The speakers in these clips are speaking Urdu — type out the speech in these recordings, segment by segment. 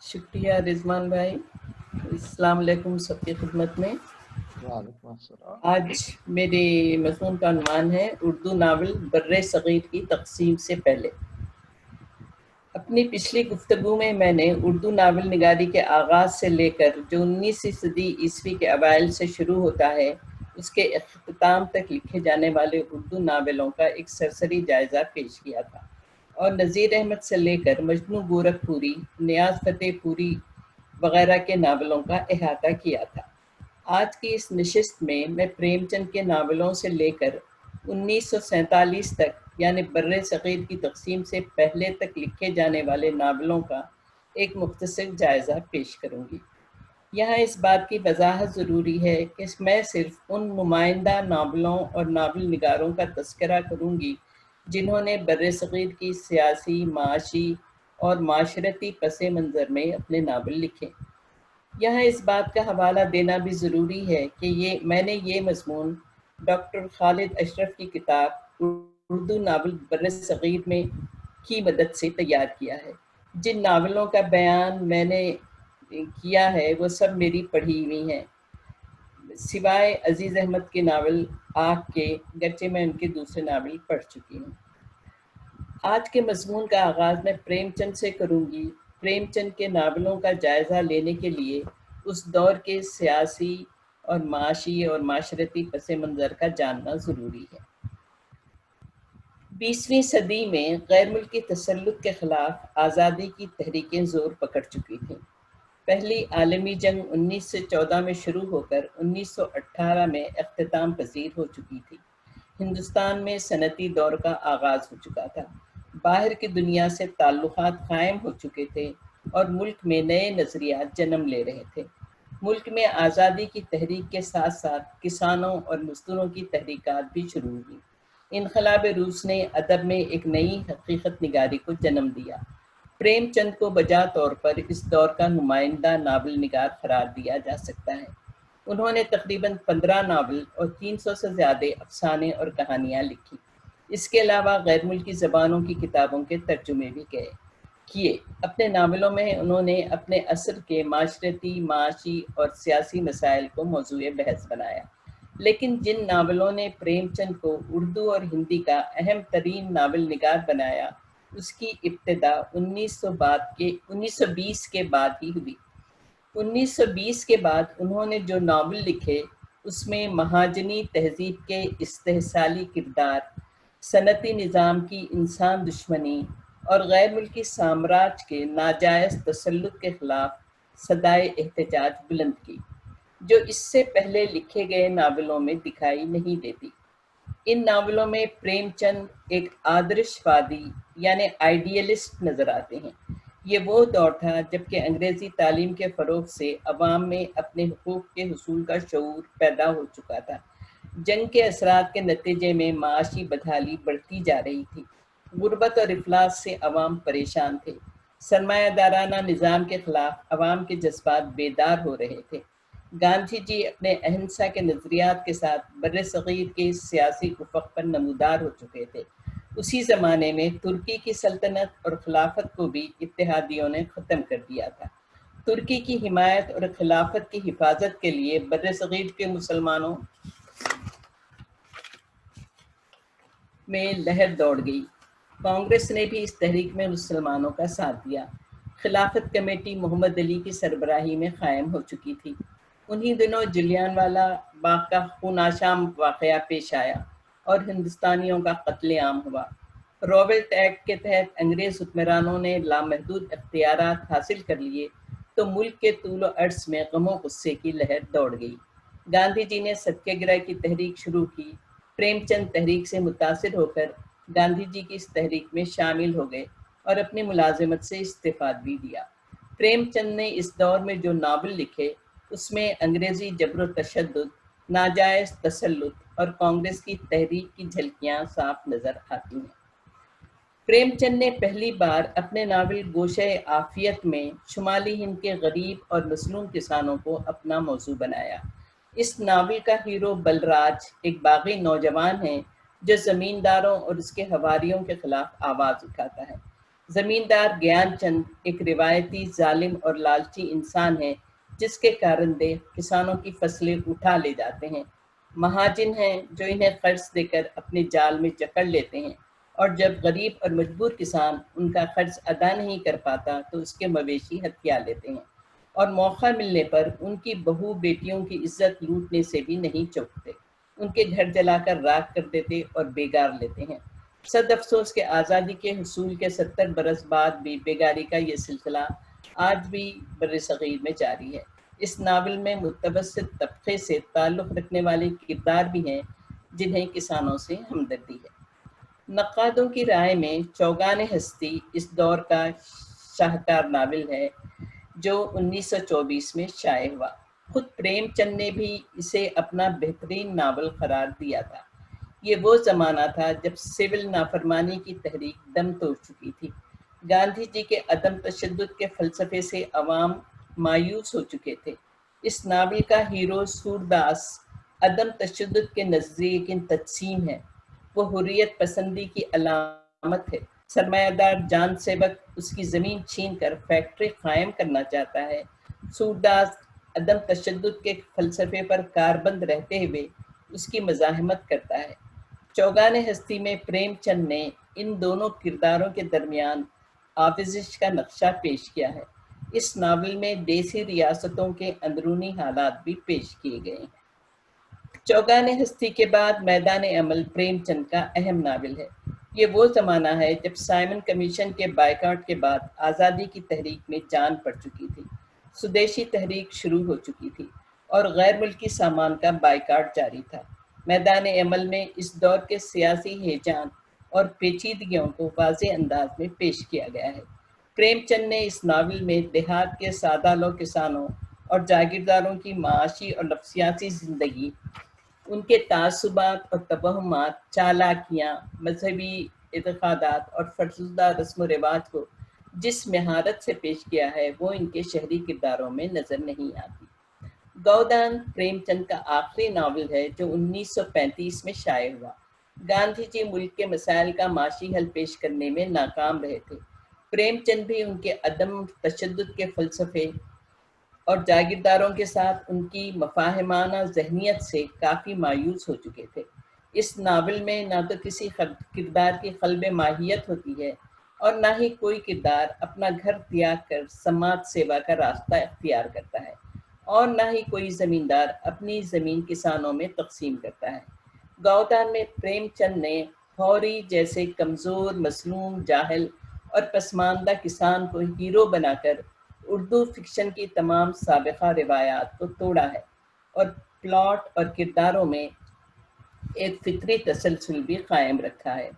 شکریہ رضوان بھائی. السلام علیکم سب کی خدمت میں. وعلیکم السلام. آج میرے مضمون کا عنوان ہے اردو ناول بر صغیر کی تقسیم سے پہلے. اپنی پچھلی گفتگو میں نے اردو ناول نگاری کے آغاز سے لے کر جو 19ویں صدی عیسوی کے اوائل سے شروع ہوتا ہے اس کے اختتام تک لکھے جانے والے اردو ناولوں کا ایک سرسری جائزہ پیش کیا تھا، اور نذیر احمد سے لے کر مجنوں گورکھ پوری، نیاز فتح پوری وغیرہ کے ناولوں کا احاطہ کیا تھا. آج کی اس نشست میں پریم چند کے ناولوں سے لے کر 1947 تک یعنی بر صغیر کی تقسیم سے پہلے تک لکھے جانے والے ناولوں کا ایک مختصر جائزہ پیش کروں گی. یہاں اس بات کی وضاحت ضروری ہے کہ میں صرف ان نمائندہ ناولوں اور ناول نگاروں کا تذکرہ کروں گی جنہوں نے بر صغیر کی سیاسی، معاشی اور معاشرتی پس منظر میں اپنے ناول لکھے. یہاں اس بات کا حوالہ دینا بھی ضروری ہے کہ میں نے یہ مضمون ڈاکٹر خالد اشرف کی کتاب اردو ناول بر صغیر میں کی مدد سے تیار کیا ہے. جن ناولوں کا بیان میں نے کیا ہے وہ سب میری پڑھی ہوئی ہیں، سوائے عزیز احمد کے ناول آنکھ کے، گرچہ میں ان کے دوسرے ناول پڑھ چکی ہوں. آج کے مضمون کا آغاز میں پریم چند سے کروں گی. پریم چند کے ناولوں کا جائزہ لینے کے لیے اس دور کے سیاسی اور معاشی اور معاشرتی پس منظر کا جاننا ضروری ہے. 20ویں صدی میں غیر ملکی تسلط کے خلاف آزادی کی تحریکیں زور پکڑ چکی تھیں. پہلی عالمی جنگ 1914 میں شروع ہو کر 1918 میں اختتام پذیر ہو چکی تھی. ہندوستان میں صنعتی دور کا آغاز ہو چکا تھا، باہر کی دنیا سے تعلقات قائم ہو چکے تھے اور ملک میں نئے نظریات جنم لے رہے تھے. ملک میں آزادی کی تحریک کے ساتھ ساتھ کسانوں اور مزدوروں کی تحریکات بھی شروع ہوئی. انقلاب روس نے ادب میں ایک نئی حقیقت نگاری کو جنم دیا. پریم چند کو بجا طور پر اس دور کا نمائندہ ناول نگار قرار دیا جا سکتا ہے. انہوں نے تقریباً 15 ناول اور 300 سے زیادہ افسانے اور کہانیاں لکھی. اس کے علاوہ غیر ملکی زبانوں کی کتابوں کے ترجمے بھی کیے. اپنے ناولوں میں انہوں نے اپنے عصر کے معاشرتی، معاشی اور سیاسی مسائل کو موضوع بحث بنایا. لیکن جن ناولوں نے پریم چند کو اردو اور ہندی کا اہم ترین ناول نگار بنایا اس کی ابتدا 1920 کے بعد ہی ہوئی. 1920 کے بعد انہوں نے جو ناول لکھے اس میں مہاجنی تہذیب کے استحصالی کردار، صنعتی نظام کی انسان دشمنی اور غیر ملکی سامراج کے ناجائز تسلط کے خلاف صدائے احتجاج بلند کی، جو اس سے پہلے لکھے گئے ناولوں میں دکھائی نہیں دیتی. ان ناولوں میں پریم چند ایک آدرش وادی یعنی آئیڈیلسٹ نظر آتے ہیں. یہ وہ دور تھا جبکہ انگریزی تعلیم کے فروغ سے عوام میں اپنے حقوق کے حصول کا شعور پیدا ہو چکا تھا. جنگ کے اثرات کے نتیجے میں معاشی بدحالی بڑھتی جا رہی تھی. غربت اور افلاس سے عوام پریشان تھے. سرمایہ دارانہ نظام کے خلاف عوام کے جذبات بیدار ہو رہے تھے. گاندھی جی اپنے اہنسا کے نظریات کے ساتھ بر صغیر کے سیاسی افق پر نمودار ہو چکے تھے. اسی زمانے میں ترکی کی سلطنت اور خلافت کو بھی اتحادیوں نے ختم کر دیا تھا. ترکی کی حمایت اور خلافت کی حفاظت کے لیے بر صغیر کے مسلمانوں میں لہر دوڑ گئی. کانگریس نے بھی اس تحریک میں مسلمانوں کا ساتھ دیا. خلافت کمیٹی محمد علی کی سربراہی میں قائم ہو چکی تھی. انہی دنوں جلیان والا باغ کا خوناشام واقعہ پیش آیا اور ہندوستانیوں کا قتل عام ہوا. رابرٹ ایکٹ کے تحت انگریز حکمرانوں نے لامحدود اختیارات حاصل کر لیے تو ملک کے طول و عرض میں غم و غصے کی لہر دوڑ گئی. گاندھی جی نے ستیہ گرہ کی تحریک شروع کی. پریم چند تحریک سے متاثر ہو کر گاندھی جی کی اس تحریک میں شامل ہو گئے اور اپنی ملازمت سے استعفیٰ بھی دیا. پریم چند نے اس دور میں جو ناول لکھے اس میں انگریزی جبر و تشدد، ناجائز تسلط اور کانگریس کی تحریک کی جھلکیاں صاف نظر آتی ہیں. پریم چند نے پہلی بار اپنے ناول گوشہ عافیت میں شمالی ہند کے غریب اور مظلوم کسانوں کو اپنا موضوع بنایا. اس ناول کا ہیرو بلراج ایک باغی نوجوان ہے جو زمینداروں اور اس کے حواریوں کے خلاف آواز اٹھاتا ہے. زمیندار گیان چند ایک روایتی ظالم اور لالچی انسان ہے جس کے کارندے کسانوں کی فصلیں اٹھا لے جاتے ہیں۔ مہاجن ہیں جو انہیں قرض دے کر اپنے جال میں جکڑ لیتے ہیں، اور جب غریب اور مجبور کسان ان کا قرض ادا نہیں کر پاتا تو اس کے مویشی ہتھیا لیتے ہیں، اور موقع ملنے پر ان کی بہو بیٹیوں کی عزت لوٹنے سے بھی نہیں چوکتے، ان کے گھر جلا کر راکھ کر دیتے اور بیگار لیتے ہیں۔ صد افسوس کہ آزادی کے حصول کے 70 برس بعد بھی بیگاری کا یہ سلسلہ آج بھی بر صغیر میں جاری ہے۔ اس ناول میں متوسط طبقے سے تعلق رکھنے والے کردار بھی ہیں جنہیں کسانوں سے ہمدردی ہے۔ نقادوں کی رائے میں چوگان ہستی اس دور کا شاہکار ناول ہے جو 1924 میں شائع ہوا۔ خود پریم چند نے بھی اسے اپنا بہترین ناول قرار دیا تھا۔ یہ وہ زمانہ تھا جب سول نافرمانی کی تحریک دم توڑ چکی تھی۔ گاندھی جی کے عدم تشدد کے فلسفے سے عوام مایوس ہو چکے تھے۔ اس ناول کا ہیرو سورداس عدم تشدد کے نظریے کی تجسیم ہے۔ وہ حریت پسندی کی علامت ہے۔ سرمایہ دار جان سیوک اس کی زمین چھین کر فیکٹری قائم کرنا چاہتا ہے۔ سورداس عدم تشدد کے فلسفے پر کاربند رہتے ہوئے اس کی مزاحمت کرتا ہے۔ چوگان ہستی میں پریم چند نے ان دونوں کرداروں کے درمیان آویزش کا نقشہ پیش کیا ہے۔ اس ناول میں دیسی ریاستوں کے اندرونی حالات بھی پیش کیے گئے ہیں۔ چوگان ہستی کے بعد میدان عمل پریم چند کا اہم ناول ہے۔ یہ وہ زمانہ ہے جب سائمن کمیشن کے بائیکاٹ کے بعد آزادی کی تحریک میں جان پڑ چکی تھی، سودیشی تحریک شروع ہو چکی تھی اور غیر ملکی سامان کا بائیکاٹ جاری تھا۔ میدان عمل میں اس دور کے سیاسی ہیجان اور پیچیدگیوں کو واضح انداز میں پیش کیا گیا ہے۔ پریم چند نے اس ناول میں دیہات کے سادہ لو کسانوں اور جاگیرداروں کی معاشی اور نفسیاتی زندگی، ان کے تعصبات اور توہمات، چالاکیاں، مذہبی اعتقادات اور فرسودہ رسم و رواج کو جس مہارت سے پیش کیا ہے وہ ان کے شہری کرداروں میں نظر نہیں آتی۔ گودان پریم چند کا آخری ناول ہے جو 1935 میں شائع ہوا۔ گاندھی جی ملک کے مسائل کا معاشی حل پیش کرنے میں ناکام رہے تھے۔ پریم چند بھی ان کے عدم تشدد کے فلسفے اور جاگیرداروں کے ساتھ ان کی مفاہمانہ ذہنیت سے کافی مایوس ہو چکے تھے۔ اس ناول میں نہ تو کسی کردار کی قلب ماہیت ہوتی ہے اور نہ ہی کوئی کردار اپنا گھر تیاگ کر سماج سیوا کا راستہ اختیار کرتا ہے، اور نہ ہی کوئی زمیندار اپنی زمین کسانوں میں تقسیم کرتا ہے۔ گودان میں پریم چند نے ہوری جیسے کمزور، مظلوم، جاہل اور پسماندہ کسان کو ہیرو بنا کر اردو فکشن کی تمام سابقہ روایات کو توڑا ہے، اور پلاٹ اور کرداروں میں ایک فطری تسلسل بھی قائم رکھا ہے۔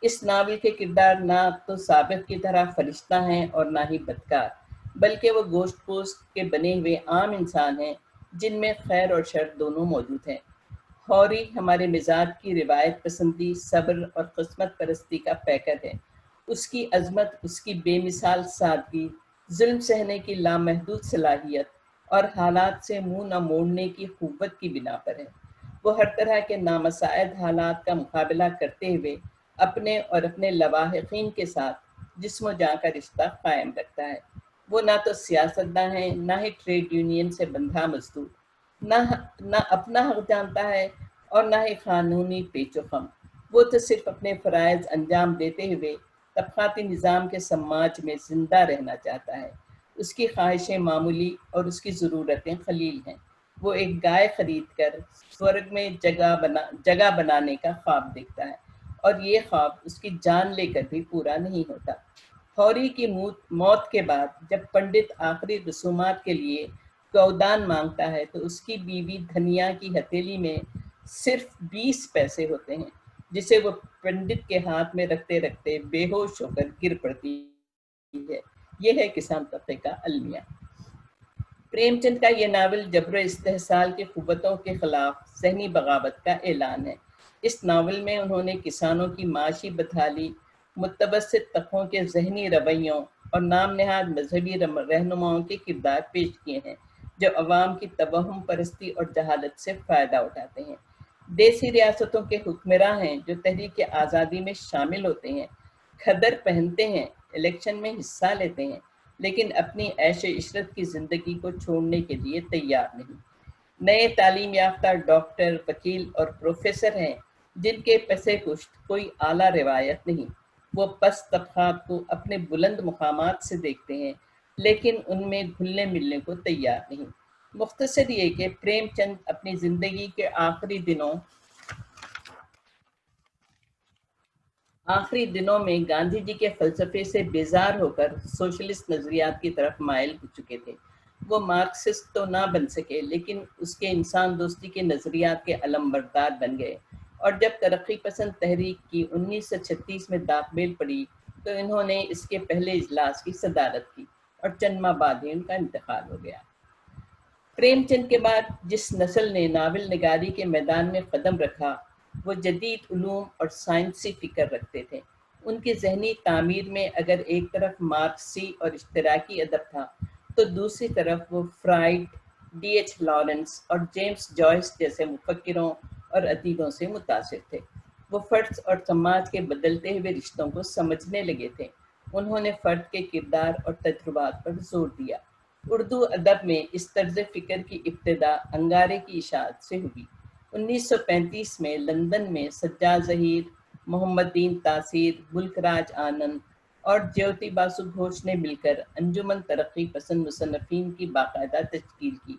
اس ناول کے کردار نہ تو سابق کی طرح فرشتہ ہیں اور نہ ہی بدکار، بلکہ وہ گوشت پوست کے بنے ہوئے عام انسان ہیں جن میں خیر اور شر دونوں موجود ہیں۔ ہوری ہمارے مزاج کی روایت پسندی، صبر اور قسمت پرستی کا پیکر ہے۔ اس کی عظمت، اس کی بے مثال سادگی، ظلم سہنے کی لامحدود صلاحیت اور حالات سے منہ نہ موڑنے کی قوت کی بنا پر ہے۔ وہ ہر طرح کے نامساعد حالات کا مقابلہ کرتے ہوئے اپنے اور اپنے لواحقین کے ساتھ جسم و جاں کا رشتہ قائم رکھتا ہے۔ وہ نہ تو سیاستداں ہیں، نہ ہی ٹریڈ یونین سے بندھا مزدور، نہ اپنا حق جانتا ہے اور نہ ہی قانونی پیچ و خم۔ وہ تو صرف اپنے فرائض انجام دیتے ہوئے طبقاتی نظام کے سماج میں زندہ رہنا چاہتا ہے۔ اس کی خواہشیں معمولی اور اس کی ضرورتیں قلیل ہیں۔ وہ ایک گائے خرید کر سورگ میں جگہ بنانے کا خواب دیکھتا ہے، اور یہ خواب اس کی جان لے کر بھی پورا نہیں ہوتا۔ ہوری کی موت کے بعد جب پنڈت آخری رسومات کے لیے گودان مانگتا ہے تو اس کی بیوی دھنیا کی ہتھیلی میں صرف 20 پیسے ہوتے ہیں، جسے وہ پنڈت کے ہاتھ میں رکھتے رکھتے بے ہوش ہو کر گر پڑتی ہے۔ یہ ہے کسان طبقے کا المیہ۔ پریم چند کا یہ ناول جبر و استحصال کی قوتوں کے خلاف ذہنی بغاوت کا اعلان ہے۔ اس ناول میں انہوں نے کسانوں کی معاشی بدحالی، متوسط طبقوں کے ذہنی رویوں اور نام نہاد مذہبی رہنماؤں کے کردار پیش کیے ہیں جو عوام کی توہم پرستی اور جہالت سے فائدہ اٹھاتے ہیں۔ دیسی ریاستوں کے حکمراں ہیں جو تحریک آزادی میں شامل ہوتے ہیں، کھدر پہنتے ہیں الیکشن میں حصہ لیتے ہیں لیکن اپنی عیش و عشرت کی زندگی کو چھوڑنے کے لیے تیار نہیں۔ نئے تعلیم یافتہ ڈاکٹر، وکیل اور پروفیسر ہیں جن کے پس پشت کوئی اعلیٰ روایت نہیں۔ وہ پست طبقات کو اپنے بلند مقامات سے دیکھتے ہیں لیکن ان میں گھلنے ملنے کو تیار نہیں۔ مختصر یہ کہ پریم چند اپنی زندگی کے آخری دنوں میں گاندھی جی کے فلسفے سے بیزار ہو کر سوشلسٹ نظریات کی طرف مائل ہو چکے تھے۔ وہ مارکسسٹ تو نہ بن سکے لیکن اس کے انسان دوستی کے نظریات کے علمبردار بن گئے، اور جب ترقی پسند تحریک کی 1936 میں داغ بیل پڑی تو انہوں نے اس کے پہلے اجلاس کی صدارت کی اور چند ماہ بعد ہی ان کا انتقال ہو گیا۔ پریم چند کے بعد جس نسل نے ناول نگاری کے میدان میں قدم رکھا وہ جدید علوم اور سائنسی فکر رکھتے تھے۔ ان کی ذہنی تعمیر میں اگر ایک طرف مارکسی اور اشتراکی ادب تھا تو دوسری طرف وہ فرائڈ، ڈی ایچ لارنس اور جیمز جوائس جیسے مفکروں اور ادیبوں سے متاثر تھے۔ وہ فرد اور سماج کے بدلتے ہوئے رشتوں کو سمجھنے لگے تھے۔ انہوں نے فرد کے کردار اور تجربات پر زور دیا۔ اردو ادب میں اس طرز فکر کی ابتدا انگارے کی اشاعت سے ہوئی۔ 1935 میں لندن میں سجاد ظہیر، محمد دین تاثیر، ملک راج آنند اور جیوتی باسو گھوش نے مل کر انجمن ترقی پسند مصنفین کی باقاعدہ تشکیل کی۔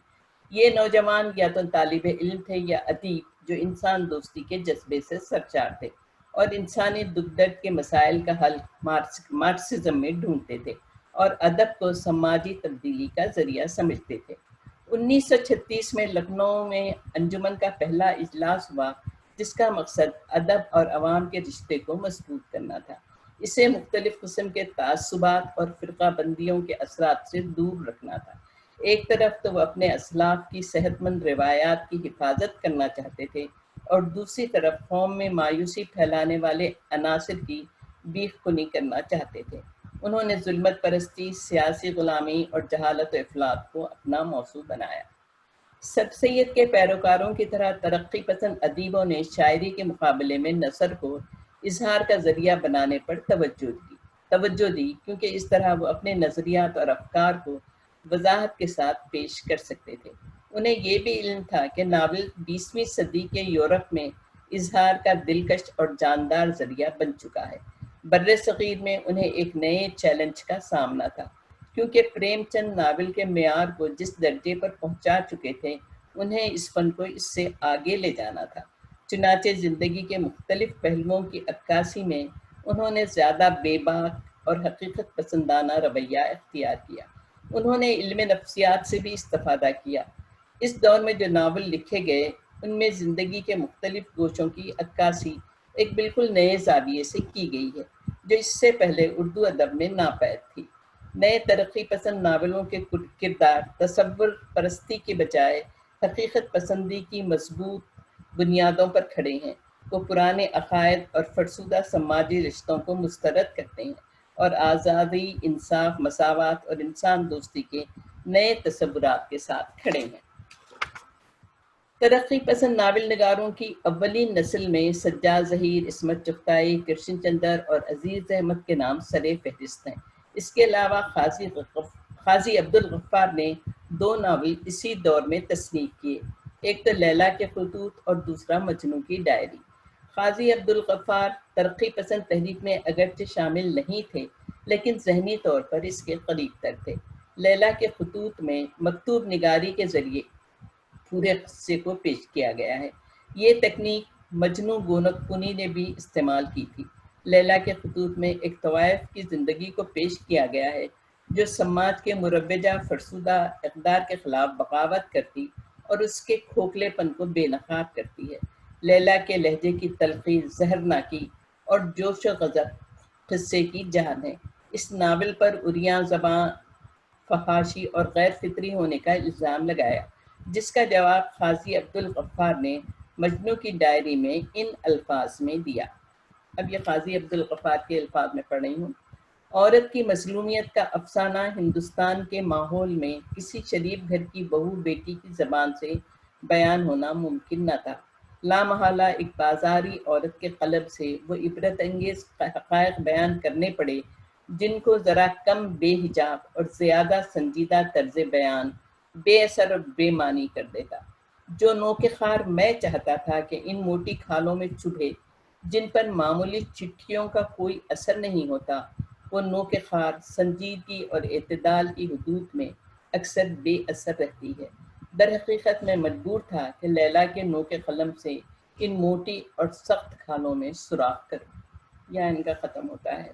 یہ نوجوان یا تو طالب علم تھے یا ادیب جو انسان دوستی کے جذبے سے سرشار تھے اور انسانی دکھ درد کے مسائل کا حل مارکسزم میں ڈھونڈتے تھے اور ادب کو سماجی تبدیلی کا ذریعہ سمجھتے تھے۔ 1936 میں لکھنؤ میں انجمن کا پہلا اجلاس ہوا جس کا مقصد ادب اور عوام کے رشتے کو مضبوط کرنا تھا، اسے مختلف قسم کے تعصبات اور فرقہ بندیوں کے اثرات سے دور رکھنا تھا۔ ایک طرف تو وہ اپنے اسلاف کی صحت مند روایات کی حفاظت کرنا چاہتے تھے اور دوسری طرف قوم میں مایوسی پھیلانے والے عناصر کی بیخ کنی کرنا چاہتے تھے۔ انہوں نے ظلمت پرستی، سیاسی غلامی اور جہالت و افلاط کو اپنا موضوع بنایا۔ سر سید کے پیروکاروں کی طرح ترقی پسند ادیبوں نے شاعری کے مقابلے میں نثر کو اظہار کا ذریعہ بنانے پر توجہ دی کیونکہ اس طرح وہ اپنے نظریات اور افکار کو وضاحت کے ساتھ پیش کر سکتے تھے۔ انہیں یہ بھی علم تھا کہ ناول 20ویں صدی کے یورپ میں اظہار کا دلکش اور جاندار ذریعہ بن چکا ہے۔ بر صغیر میں انہیں ایک نئے چیلنج کا سامنا تھا کیونکہ پریم چند ناول کے معیار کو جس درجے پر پہنچا چکے تھے انہیں اس فن کو اس سے آگے لے جانا تھا۔ چنانچہ زندگی کے مختلف پہلوؤں کی عکاسی میں انہوں نے زیادہ بے باک اور حقیقت پسندانہ رویہ اختیار کیا۔ انہوں نے علم نفسیات سے بھی استفادہ کیا۔ اس دور میں جو ناول لکھے گئے ان میں زندگی کے مختلف گوشوں کی عکاسی ایک بالکل نئے زاویے سے کی گئی ہے جو اس سے پہلے اردو ادب میں ناپید تھی۔ نئے ترقی پسند ناولوں کے کردار تصور پرستی کے بجائے حقیقت پسندی کی مضبوط بنیادوں پر کھڑے ہیں۔ وہ پرانے عقائد اور فرسودہ سماجی رشتوں کو مسترد کرتے ہیں اور آزادی، انصاف، مساوات اور انسان دوستی کے نئے تصورات کے ساتھ کھڑے ہیں۔ ترقی پسند ناول نگاروں کی اولین نسل میں سجاد ظہیر، عصمت چغتائی، کرشن چندر اور عزیز احمد کے نام سر فہرست ہیں۔ اس کے علاوہ قاضی عبدالغفار نے 2 ناول اسی دور میں تصنیف کیے، ایک تو لیلا کے خطوط اور دوسرا مجنوں کی ڈائری۔ قاضی عبدالغفار ترقی پسند تحریک میں اگرچہ شامل نہیں تھے لیکن ذہنی طور پر اس کے قریب تر تھے۔ لیلا کے خطوط میں مکتوب نگاری کے ذریعے پورے قصے کو پیش کیا گیا ہے۔ یہ تکنیک مجنوں گونک کنی نے بھی استعمال کی تھی۔ لیلا کے خطوط میں ایک طوائف کی زندگی کو پیش کیا گیا ہے جو سماج کے مروجہ فرسودہ اقدار کے خلاف بغاوت کرتی اور اس کے کھوکھلے پن کو بے نقاب کرتی ہے۔ لیلا کے لہجے کی تلخی، زہرناکی اور جوش و غضب قصے کی جان ہے۔ اس ناول پر عریاں زباں، فحاشی اور غیر فطری ہونے کا الزام لگایا جس کا جواب قاضی عبدالغفار نے مجنوں کی ڈائری میں ان الفاظ میں دیا۔ اب یہ قاضی عبدالغفار کے الفاظ میں پڑھ رہی ہوں۔ عورت کی مظلومیت کا افسانہ ہندوستان کے ماحول میں کسی شریف گھر کی بہو بیٹی کی زبان سے بیان ہونا ممکن نہ تھا۔ لامحالہ ایک بازاری عورت کے قلب سے وہ عبرت انگیز حقائق بیان کرنے پڑے جن کو ذرا کم بے حجاب اور زیادہ سنجیدہ طرز بیان بے اثر اور بے معنی کر دیتا۔ جو نوک خار میں چاہتا تھا کہ ان موٹی کھالوں میں چبھے جن پر معمولی چٹھیوں کا کوئی اثر نہیں ہوتا، وہ نوک خار سنجیدگی اور اعتدال کی حدود میں اکثر بے اثر رہتی ہے۔ در حقیقت میں مجبور تھا کہ لیلا کے نوک قلم سے ان موٹی اور سخت کھالوں میں سوراخ کروں۔ یہاں ان کا ختم ہوتا ہے۔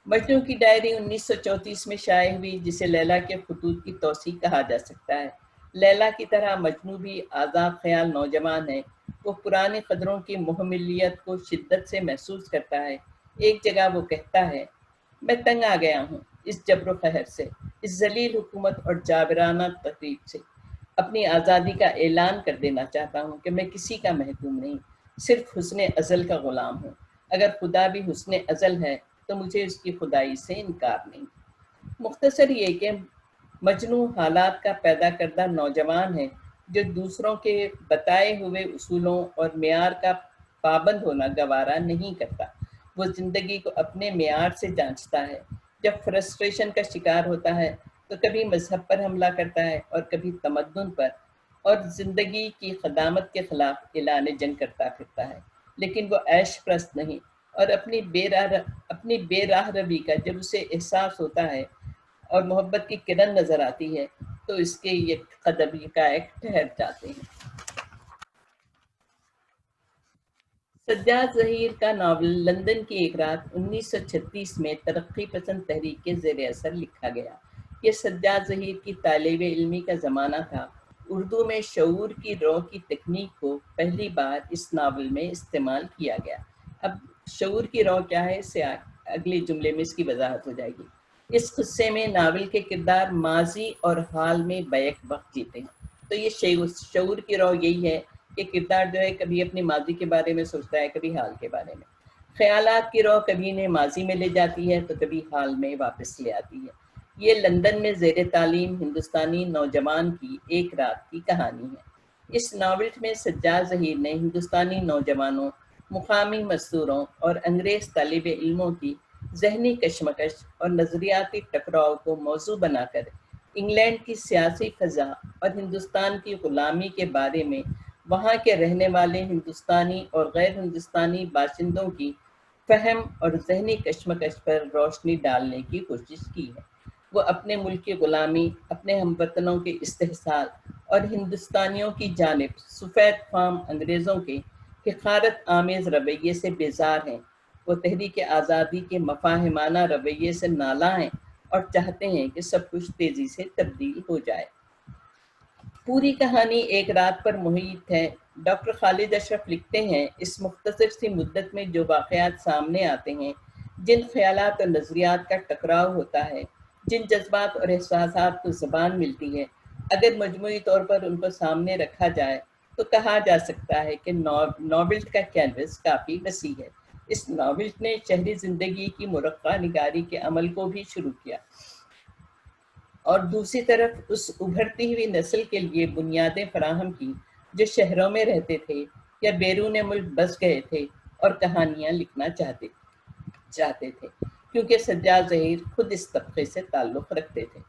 مجنوں کی ڈائری 1934 میں شائع ہوئی، جسے لیلا کے خطوط کی توسیع کہا جا سکتا ہے۔ لیلا کی طرح مجنوں بھی آزاد خیال نوجوان ہے۔ وہ پرانی قدروں کی محملیت کو شدت سے محسوس کرتا ہے۔ ایک جگہ وہ کہتا ہے، میں تنگ آ گیا ہوں اس جبر و قہر سے، اس ذلیل حکومت اور جابرانہ تقریب سے۔ اپنی آزادی کا اعلان کر دینا چاہتا ہوں کہ میں کسی کا محکوم نہیں، صرف حسن ازل کا غلام ہوں۔ اگر خدا بھی حسن ازل ہے تو مجھے اس کی خدائی سے انکار نہیں۔ مختصر یہ کہ مجنوں حالات کا پیدا کردہ نوجوان ہے جو دوسروں کے بتائے ہوئے اصولوں اور معیار کا پابند ہونا گوارا نہیں کرتا۔ وہ زندگی کو اپنے معیار سے جانچتا ہے۔ جب فرسٹریشن کا شکار ہوتا ہے تو کبھی مذہب پر حملہ کرتا ہے اور کبھی تمدن پر، اور زندگی کی خدامت کے خلاف اعلان جنگ کرتا پھرتا ہے۔ لیکن وہ عیش پرست نہیں، اور اپنی بے راہ روی کا جب اسے احساس ہوتا ہے اور محبت کی کرن نظر آتی ہے تو اس کے یہ قدم یکایک ٹھہر جاتے ہیں۔ سجاد ظہیر کا ناول لندن کی ایک رات 1936 میں ترقی پسند تحریک کے زیر اثر لکھا گیا۔ یہ سجاد ظہیر کی طالب علمی کا زمانہ تھا۔ اردو میں شعور کی رو کی تکنیک کو پہلی بار اس ناول میں استعمال کیا گیا۔ اب شعور کی رو کیا ہے، اس سے اگلے جملے میں اس کی وضاحت ہو جائے گی۔ اس قصے میں ناول کے کردار ماضی اور حال میں بیک وقت جیتے ہیں۔ تو یہ شعور کی رو یہی ہے کہ کردار جو ہے کبھی اپنے ماضی کے بارے میں سوچتا ہے، کبھی حال کے بارے میں۔ خیالات کی رو کبھی انہیں ماضی میں لے جاتی ہے تو کبھی حال میں واپس لے آتی ہے۔ یہ لندن میں زیر تعلیم ہندوستانی نوجوان کی ایک رات کی کہانی ہے۔ اس ناول میں سجاد ظہیر نے ہندوستانی نوجوانوں، مقامی مزدوروں اور انگریز طالب علموں کی ذہنی کشمکش اور نظریاتی ٹکراؤ کو موضوع بنا کر انگلینڈ کی سیاسی فضا اور ہندوستان کی غلامی کے بارے میں وہاں کے رہنے والے ہندوستانی اور غیر ہندوستانی باشندوں کی فہم اور ذہنی کشمکش پر روشنی ڈالنے کی کوشش کی ہے۔ وہ اپنے ملک کی غلامی، اپنے ہم وطنوں کے استحصال اور ہندوستانیوں کی جانب سفید فام انگریزوں کے حقارت آمیز رویے سے بیزار ہیں۔ وہ تحریک آزادی کے مفاہمانہ رویے سے نالاں ہیں اور چاہتے ہیں کہ سب کچھ تیزی سے تبدیل ہو جائے۔ پوری کہانی ایک رات پر محیط ہے۔ ڈاکٹر خالد اشرف لکھتے ہیں، اس مختصر سی مدت میں جو واقعات سامنے آتے ہیں، جن خیالات اور نظریات کا ٹکراؤ ہوتا ہے، جن جذبات اور احساسات کو زبان ملتی ہے، اگر مجموعی طور پر ان کو سامنے رکھا جائے تو کہا جا سکتا ہے کہ ناول کا کینوس کافی وسیع ہے۔ اس ناول نے شہری زندگی کی مرقع نگاری کے عمل کو بھی شروع کیا، اور دوسری طرف اس ابھرتی ہوئی نسل کے لیے بنیادیں فراہم کی جو شہروں میں رہتے تھے یا بیرون ملک بس گئے تھے اور کہانیاں لکھنا چاہتے تھے، کیونکہ سجاد ظہیر خود اس طبقے سے تعلق رکھتے تھے۔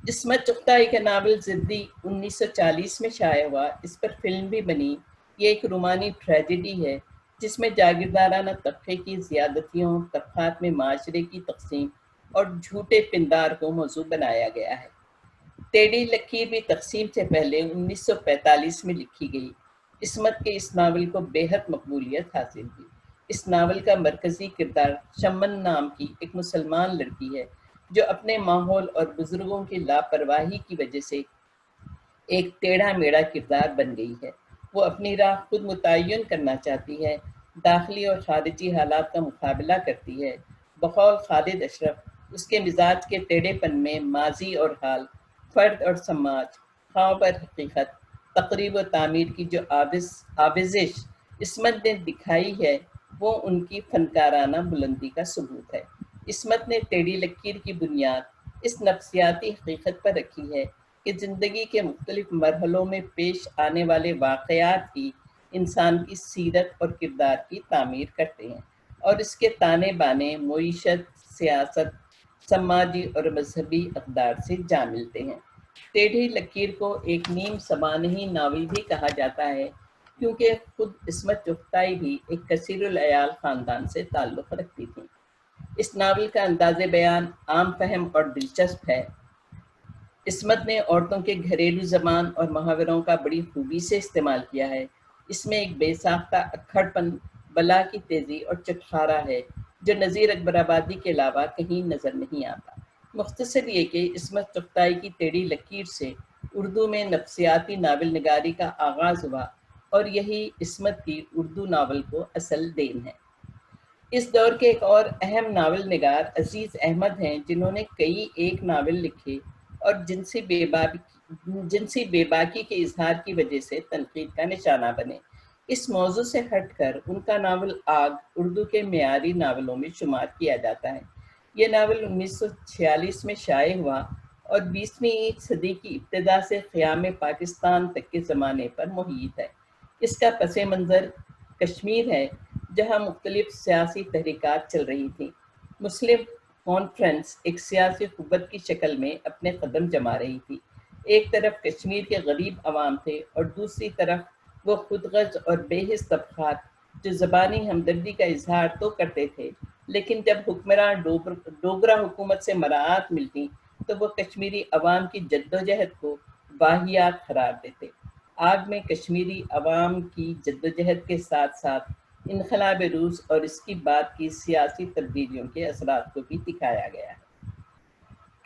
عصمت چغتائی کا ناول زدی 1940 میں شائع ہوا، اس پر فلم بھی بنی۔ یہ ایک رومانی ٹریجڈی ہے جس میں جاگیردارانہ طبقے کی زیادتیوں، طبقات میں معاشرے کی تقسیم اور جھوٹے پندار کو موضوع بنایا گیا ہے۔ ٹیڑھی لکیر بھی تقسیم سے پہلے 1945 میں لکھی گئی۔ عصمت کے اس ناول کو بے حد مقبولیت حاصل ہوئی۔ اس ناول کا مرکزی کردار شمن نام کی ایک مسلمان لڑکی ہے جو اپنے ماحول اور بزرگوں کی لاپرواہی کی وجہ سے ایک ٹیڑھا میڑھا کردار بن گئی ہے۔ وہ اپنی راہ خود متعین کرنا چاہتی ہے، داخلی اور خارجی حالات کا مقابلہ کرتی ہے۔ بقول خالد اشرف، اس کے مزاج کے ٹیڑھے پن میں ماضی اور حال، فرد اور سماج، خواب اور حقیقت، تقریب و تعمیر کی جو آویزش عصمت نے دکھائی ہے وہ ان کی فنکارانہ بلندی کا ثبوت ہے۔ عصمت نے ٹیڑھی لکیر کی بنیاد اس نفسیاتی حقیقت پر رکھی ہے کہ زندگی کے مختلف مرحلوں میں پیش آنے والے واقعات ہی انسان کی سیرت اور کردار کی تعمیر کرتے ہیں، اور اس کے تانے بانے، معیشت، سیاست، سماجی اور مذہبی اقدار سے جا ملتے ہیں۔ ٹیڑھی لکیر کو ایک نیم سوانحی ناول بھی کہا جاتا ہے کیونکہ خود عصمت چغتائی بھی ایک کثیر العیال خاندان سے تعلق رکھتی تھیں۔ اس ناول کا انداز بیان عام فہم اور دلچسپ ہے۔ عصمت نے عورتوں کے گھریلو زبان اور محاوروں کا بڑی خوبی سے استعمال کیا ہے۔ اس میں ایک بے ساختہ اکھڑ پن، بلا کی تیزی اور چٹخارا ہے جو نذیر اکبر آبادی کے علاوہ کہیں نظر نہیں آتا۔ مختصر یہ کہ عصمت چغتائی کی ٹیڑھی لکیر سے اردو میں نفسیاتی ناول نگاری کا آغاز ہوا اور یہی عصمت کی اردو ناول کو اصل دین ہے۔ اس دور کے ایک اور اہم ناول نگار عزیز احمد ہیں جنہوں نے کئی ایک ناول لکھے اور جنسی بے باکی کے اظہار کی وجہ سے تنقید کا نشانہ بنے۔ اس موضوع سے ہٹ کر ان کا ناول آگ اردو کے معیاری ناولوں میں شمار کیا جاتا ہے۔ یہ ناول 1946 میں شائع ہوا اور 20ویں صدی کی ابتدا سے قیام پاکستان تک کے زمانے پر محیط ہے۔ اس کا پس منظر کشمیر ہے جہاں مختلف سیاسی تحریکات چل رہی تھیں۔ مسلم کانفرنس ایک سیاسی قوت کی شکل میں اپنے قدم جما رہی تھی۔ ایک طرف کشمیر کے غریب عوام تھے اور دوسری طرف وہ خود غرض اور بے حس طبقات جو زبانی ہمدردی کا اظہار تو کرتے تھے لیکن جب حکمراں ڈوگرا حکومت سے مراعات ملتی تو وہ کشمیری عوام کی جدوجہد کو واہیات قرار دیتے۔ آگ میں کشمیری عوام کی جدوجہد کے ساتھ ساتھ انقلاب روس اور اس کی بعد کی سیاسی تبدیلیوں کے اثرات کو بھی دکھایا گیا ہے۔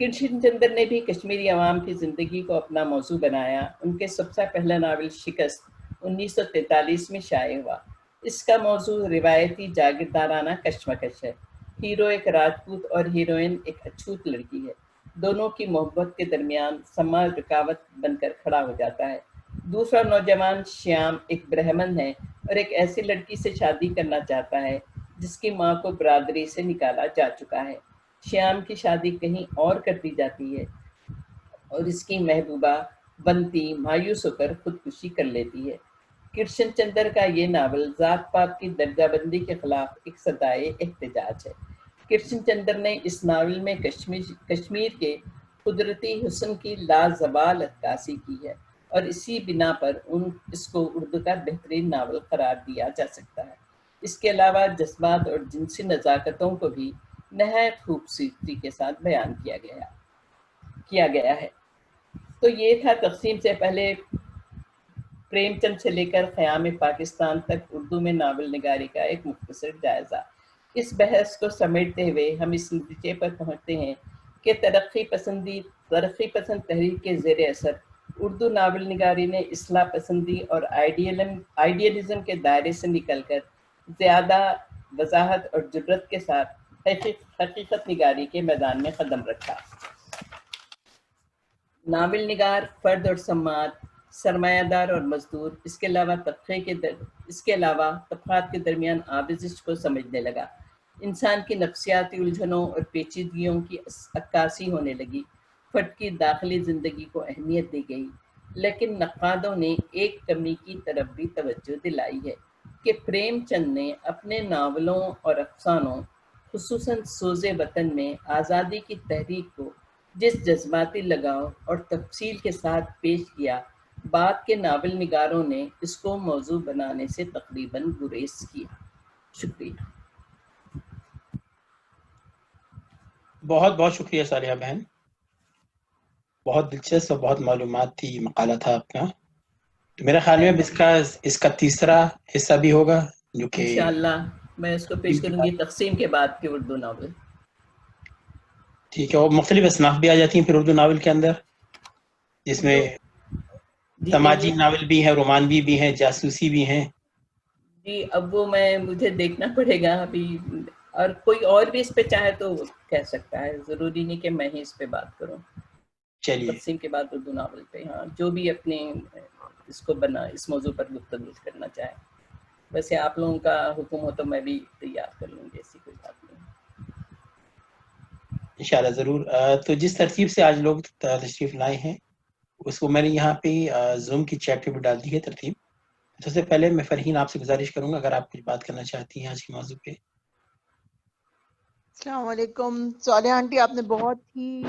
کرشن چندر نے بھی کشمیری عوام کی زندگی کو اپنا موضوع بنایا۔ ان کے سب سے پہلا ناول شکست 1943 میں شائع ہوا۔ اس کا موضوع روایتی جاگیردارانہ کشمکش ہے۔ ہیرو ایک راجپوت اور ہیروئن ایک اچھوت لڑکی ہے۔ دونوں کی محبت کے درمیان سماج رکاوٹ بن کر کھڑا ہو جاتا ہے۔ دوسرا نوجوان شیام ایک برہمن ہے اور ایک ایسی لڑکی سے شادی کرنا چاہتا ہے جس کی ماں کو برادری سے نکالا جا چکا ہے۔ شیام کی شادی کہیں اور کر دی جاتی ہے اور اس کی محبوبہ بنتی مایوس ہو کر خودکشی کر لیتی ہے۔ کرشن چندر کا یہ ناول ذات پات کی درجہ بندی کے خلاف ایک صدائے احتجاج ہے۔ کرشن چندر نے اس ناول میں کشمیر کے قدرتی حسن کی لازوال عکاسی کی ہے اور اسی بنا پر اس کو اردو کا بہترین ناول قرار دیا جا سکتا ہے۔ اس کے علاوہ جذبات اور جنسی نزاکتوں کو بھی نہایت خوبصورتی کے ساتھ بیان کیا گیا ہے۔ تو یہ تھا تقسیم سے پہلے پریم چند سے لے کر قیام پاکستان تک اردو میں ناول نگاری کا ایک مختصر جائزہ۔ اس بحث کو سمیٹتے ہوئے ہم اس نتیجے پر پہنچتے ہیں کہ ترقی پسند تحریک کے زیر اثر اردو ناول نگاری نے اصلاح پسندی اور آئیڈیلزم کے دائرے سے نکل کر زیادہ وضاحت اور جرات کے ساتھ حقیقت نگاری کے میدان میں قدم رکھا۔ ناول نگار، فرد اور سماج، سرمایہ دار اور مزدور، اس کے علاوہ طبقات کے درمیان آمیزش کو سمجھنے لگا۔ انسان کی نفسیاتی الجھنوں اور پیچیدگیوں کی عکاسی ہونے لگی۔ فرد کی داخلی زندگی کو اہمیت دی گئی، لیکن نقادوں نے ایک کمی کی طرف بھی توجہ دلائی ہے کہ پریم چند نے اپنے ناولوں اور افسانوں، خصوصاً سوز وطن میں آزادی کی تحریک کو جس جذباتی لگاؤ اور تفصیل کے ساتھ پیش کیا، بعد کے ناول نگاروں نے اس کو موضوع بنانے سے تقریباً گریز کیا۔ شکریہ۔ بہت بہت شکریہ صالحہ بہن، بہت دلچسپ اور بہت معلومات تھی، مقالہ تھا آپ کا۔ تو میرے خیال میں اب اس کا تیسرا حصہ بھی ہوگا جو کہ انشاءاللہ میں اس کو پیش کروں گی تقسیم کے بعد کے اردو ناول۔ ٹھیک ہے، اور مختلف اصناف بھی آ جاتی ہیں پھر اردو ناول کے اندر، جس میں سماجی ناول بھی ہیں، رومانوی بھی ہیں، جاسوسی بھی ہیں۔ جی اب وہ مجھے دیکھنا پڑے گا ابھی، اور کوئی اور بھی اس پہ چاہے تو کہہ سکتا ہے، ضروری نہیں کہ میں ہی اس پہ بات کروں۔ چلیے تقسیم کے بعد اردو ناول پہ، ہاں جو بھی اپنے اس کو اس موضوع پر گفتگو کرنا چاہے۔ ویسے آپ لوگوں کا حکم ہو تو میں بھی تیار کر لوں گی، ایسی کوئی بات نہیں۔ انشاءاللہ ضرور۔ تو جس ترتیب سے آج لوگ تشریف لائے ہیں اس کو میں نے یہاں پہ زوم کی چیٹ پہ بھی ڈال دی ہے ترتیب۔ سب سے پہلے میں فرحین آپ سے گزارش کروں گا اگر آپ کچھ بات کرنا چاہتی ہیں آج کے موضوع پہ۔ السلام علیکم. صالحہ آنٹی آپ نے بہت ہی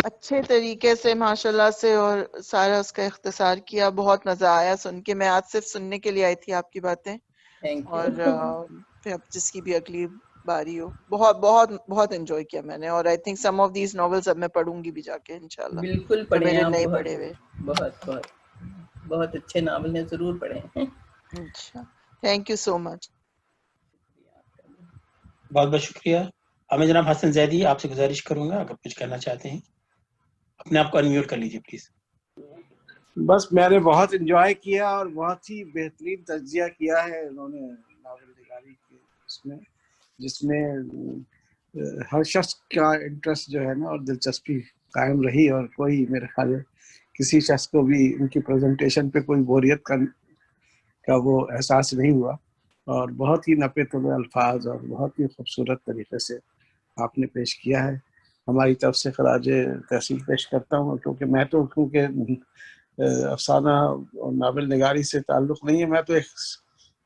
اچھے طریقے سے ماشاءاللہ سے اور سارا اس کا اختصار کیا. بہت مزہ آیا سن کے. میں آج صرف سننے کے لیے آئی تھی آپ کی باتیں, تھینک اور یو. پھر اب جس کی بھی اگلی باری ہو. بہت بہت بہت انجوائے کیا میں نے, اور I think some of these novels اب میں پڑھوں گی بھی جا کے انشاءاللہ, بالکل جو پڑھیں میرے آپ, نہیں بہت پڑھے ہوئے. بہت بہت بہت اچھے ناول ہیں, ضرور پڑھیں. اچھا, تھینک یو سو مچ. بہت بہت شکریہ. میں جناب حسن زیدی آپ سے گزارش کروں گا اگر کچھ کرنا چاہتے ہیں اپنے آپ کو انمیوٹ کر لیجیے پلیز. بس میں نے بہت انجوائے کیا اور بہت ہی بہترین تجزیہ کیا ہے انہوں نے ناول نگاری کے اس میں, جس میں ہر شخص کا انٹرسٹ جو ہے نا اور دلچسپی قائم رہی, اور کوئی میرے خیال ہے کسی شخص کو بھی ان کی پریزنٹیشن پہ کوئی بوریت کا وہ احساس نہیں ہوا, اور بہت ہی نپے تلے الفاظ اور بہت ہی خوبصورت طریقے سے آپ نے پیش کیا ہے. ہماری طرف سے خراج تحسین پیش کرتا ہوں, کیونکہ افسانہ اور ناول نگاری سے تعلق نہیں ہے, میں تو ایک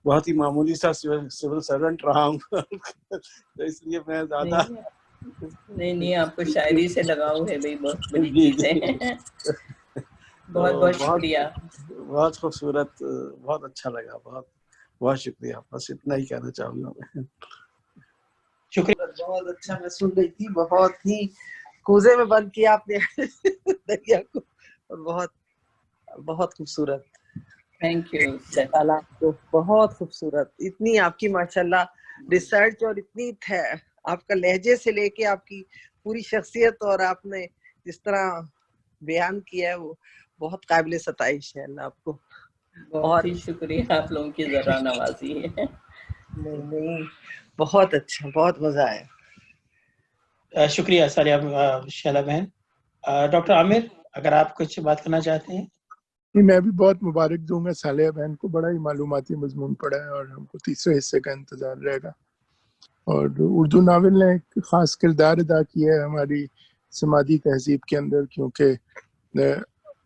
بہت ہی معمولی سا سول سرونٹ رہا ہوں تو اس لیے میں زیادہ نہیں آپ کو شاعری سے لگاؤ ہے بھائی, بہت بڑی جی چیز ہے. بہت تو بہت شکریہ. بہت خوبصورت, بہت اچھا لگا, بہت بہت شکریہ. بس اتنا ہی کہنا چاہوں گا میں. شکریہ. بہت اچھا, میں سن رہی تھی, بہت ہی کوزے میں بند کیا آپ نے دریا کو, اور بہت بہت خوبصورت. Thank you. بہت خوبصورت. اتنی آپ کی ماشاءاللہ ریسرچ اور اتنی آپ کا لہجے سے لے کے آپ کی پوری شخصیت اور آپ نے جس طرح بیان کیا ہے وہ بہت قابل ستائش ہے. اللہ آپ کو بہت ہی شکریہ, آپ لوگوں کی ذرا نوازی ہے. نہیں بہت اچھا, بہت مزہ آیا. شکریہ صالحہ شیلا بہن. ڈاکٹر عامر اگر آپ کچھ بات کرنا چاہتے ہیں. میں بھی بہت مبارک دوں گا صالحہ بہن کو, بڑا ہی معلوماتی مضمون پڑھا ہے اور ہم کو تیسرے حصے کا انتظار رہے گا. اور اردو ناول نے ایک خاص کردار ادا کیا ہے ہماری سماجی تہذیب کے اندر, کیونکہ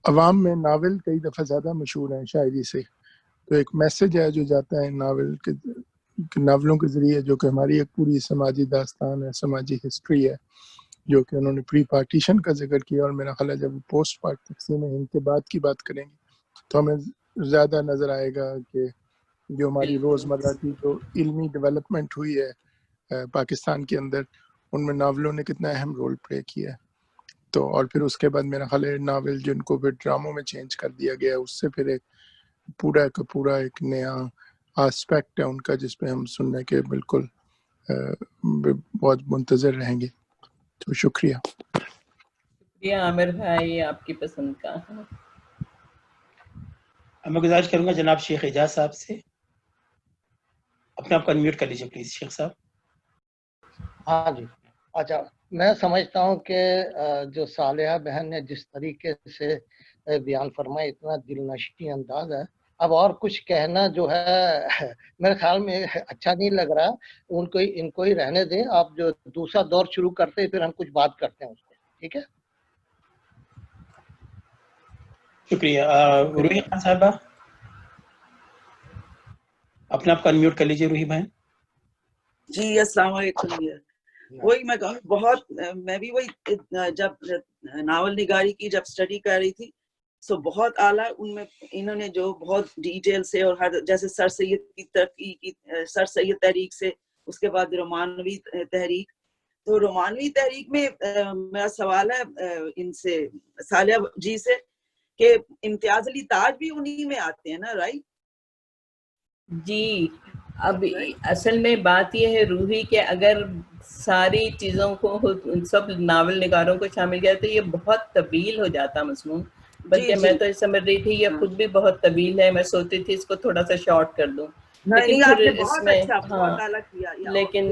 عوام میں ناول کئی دفعہ زیادہ مشہور ہیں شاعری سے, تو ایک میسج ہے جو جاتا ہے ناولوں کے ذریعے, جو کہ ہماری ایک پوری سماجی داستان ہے, سماجی ہسٹری ہے, جو کہ انہوں نے پری پارٹیشن کا ذکر کیا. اور میرا خیال ہے جب پوسٹ پارٹ تقسیم ہند کے بعد کی بات کریں گے تو ہمیں زیادہ نظر آئے گا کہ جو ہماری روزمرہ کی جو علمی ڈیولپمنٹ ہوئی ہے پاکستان کے اندر, ان میں ناولوں نے کتنا اہم رول پلے کیا ہے. تو اور پھر اس کے بعد میرا خیال ہے ناول جن کو پھر ڈراموں میں چینج کر دیا گیا, اس سے پھر ایک پورا کا پورا ایک نیا آسپیکٹ ہے ان کا, جس پہ ہم سننے کے بالکل بہت منتظر رہیں گے. تو شکریہ. شکریہ عامر بھائی, آپ کی پسند کا ہے. میں گزارش کروں گا جناب شیخ اعجاز صاحب سے, اپنے آپ کو انمیوٹ کر لیجیے پلیز شیخ صاحب. ہاں جی. اچھا, میں سمجھتا ہوں کہ جو صالحہ بہن نے جس طریقے سے بیان فرمایا, اتنا دل نشیں انداز ہے, اب اور کچھ کہنا جو ہے میرے خیال میں اچھا نہیں لگ رہا. ان کو ہی رہنے دیں, آپ جو دوسرا دور شروع کرتے ہیں پھر ہم کچھ بات کرتے ہیں اس پہ, ٹھیک ہے؟ شکریہ. روحی خان صاحبہ اپنے آپ کو انمیوٹ کر لیجیے. روحی بہن. جی السلام علیکم. وہی میں بہت, میں بھی وہی جب ناول نگاری کی جب اسٹڈی کر رہی تھی سو بہت اعلیٰ ان میں انہوں نے جو بہت ڈیٹیل سے, اور ہر جیسے سر سید کی ترقی کی, سر سید تحریک سے اس کے بعد رومانوی تحریک, تو رومانوی تحریک میں میرا سوال ہے ان سے صالحہ جی سے کہ امتیاز علی تاج بھی انہی میں آتے ہیں نا, رائٹ؟ جی, اب اصل میں بات یہ ہے روحی کہ اگر ساری چیزوں کو سب ناول نگاروں کو شامل کیا تو یہ بہت طویل ہو جاتا مضمون, بلکہ میں تو سمجھ رہی تھی یہ خود بھی بہت طویل ہے, میں سوچتی تھی اس کو تھوڑا سا شارٹ کر دوں, لیکن پھر اس میں لیکن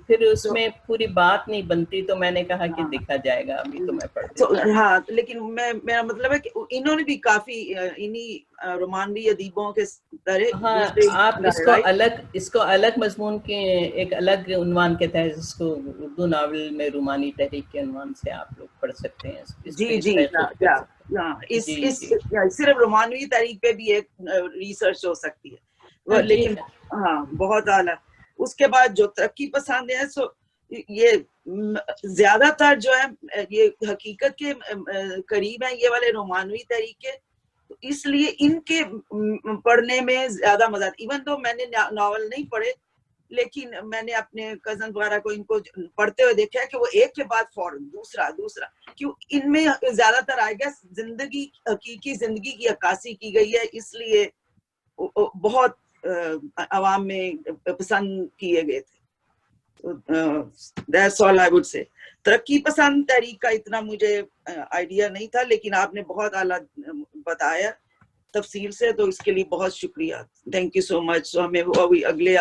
پھر اس میں پوری بات نہیں بنتی, تو میں نے کہا کہ دیکھا جائے گا, ابھی تو میں پڑھ رہی ہوں. ہاں, لیکن میرا مطلب ہے کہ انہوں نے بھی کافی انہی رومانوی ادیبوں کے طرح. ہاں, آپ اس کو الگ مضمون کے ایک الگ عنوان کے تحت اس کو اردو ناول میں رومانی تحریک کے عنوان سے آپ لوگ پڑھ سکتے ہیں. جی صرف رومانوی تحریک پہ بھی ایک ریسرچ ہو سکتی ہے, لیکن ہاں بہت اعلیٰ. اس کے بعد جو ترقی پسند ہیں سو یہ زیادہ تر جو ہے یہ حقیقت کے قریب ہیں یہ والے رومانوی طریقے، اس لیے ان کے پڑھنے میں زیادہ مزہ آتا. ایون تو میں نے ناول نہیں پڑھے لیکن میں نے اپنے کزن وغیرہ کو ان کو پڑھتے ہوئے دیکھا ہے کہ وہ ایک کے بعد فوراً دوسرا کیوں ان میں زیادہ تر آئے گا زندگی، حقیقی زندگی کی عکاسی کی گئی ہے، اس لیے بہت عوام میں پسند کیے گئے تھے. That's all I would say. ترقی پسند تحریک کا اتنا مجھے آئیڈیا نہیں تھا لیکن آپ نے بہت اعلیٰ بتایا تفصیل سے، تو اس کے لیے بہت شکریہ. تھینک یو سو مچ. سو ہمیں اگلے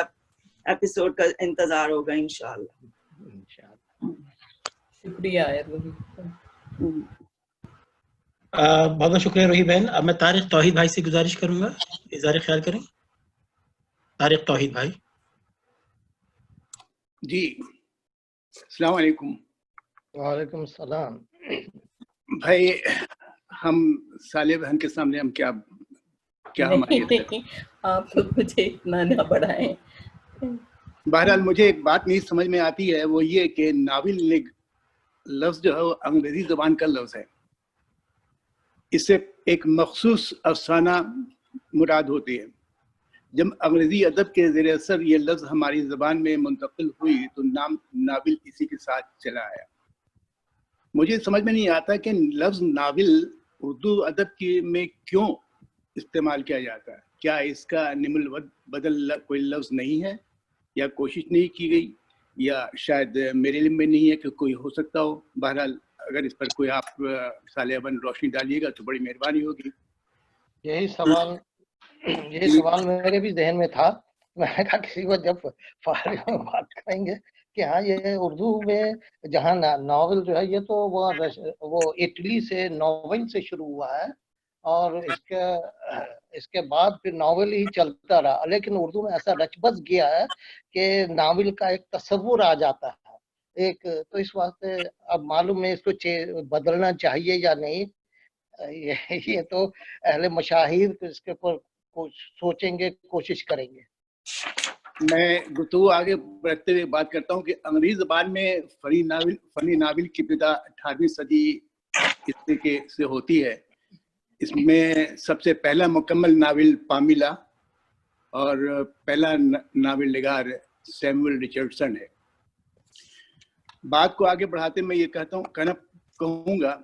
ایپیسوڈ کا انتظار ہوگا انشاءاللہ. شکریہ. بہت بہت شکریہ روحی بہن. اب میں طارق توحید بھائی سے گزارش کروں گا اظہار خیال کریں. طارق توحید بھائی. جی السلام علیکم. وعلیکم السلام. بھائی ہم صالح بہن کے سامنے ہم کیا آپ لوگ مجھے اتنا نہ بڑھائیں. بہرحال مجھے ایک بات نہیں سمجھ میں آتی ہے، وہ یہ کہ ناول لفظ جو ہے وہ انگریزی زبان کا لفظ ہے، اس سے ایک مخصوص افسانہ مراد ہوتی ہے. جب انگریزی ادب کے زیر اثر یہ لفظ ہماری زبان میں منتقل ہوئی تو نام ناول اسی کے ساتھ چلا آیا. مجھے سمجھ میں نہیں آتا کہ لفظ ناول اردو ادب میں کیوں استعمال کیا جاتا ہے. کیا اس کا نم البدل کوئی لفظ نہیں ہے، یا کوشش نہیں کی گئی، یا شاید میرے علم میں نہیں ہے کہ کوئی ہو سکتا ہو. بہرحال اگر اس پر کوئی آپ صالح بن روشنی ڈالیے گا تو بڑی مہربانی ہوگی. یہی سوال میرے بھی ذہن میں تھا. میں نے کہا کسی کو جب فارغ میں بات کریں گے کہ ہاں یہ اردو میں جہاں ناول جو ہے یہ تو وہ اٹلی سے ناول سے شروع ہوا ہے اور اس کے بعد پھر ناول ہی چلتا رہا، لیکن اردو میں ایسا رچ بس گیا ہے کہ ناول کا ایک تصور آ جاتا ہے ایک. تو اس واسطے اب معلوم ہے اس کو بدلنا چاہیے یا نہیں، یہ تو اہل مشاہیر اس کے اوپر سوچیں گے، کوشش کریں گے. میں گفتگو آگے بڑھتے ہوئے بات کرتا ہوں کہ انگریزی زبان میں فنی ناول کی ابتدا 18ویں صدی عیسوی کے سے ہوتی ہے. اس میں سب سے پہلا مکمل ناول پامیلا اور پہلا ناول نگار سیموئل رچرڈسن ہے. بات کو آگے بڑھاتے میں یہ کہوں گا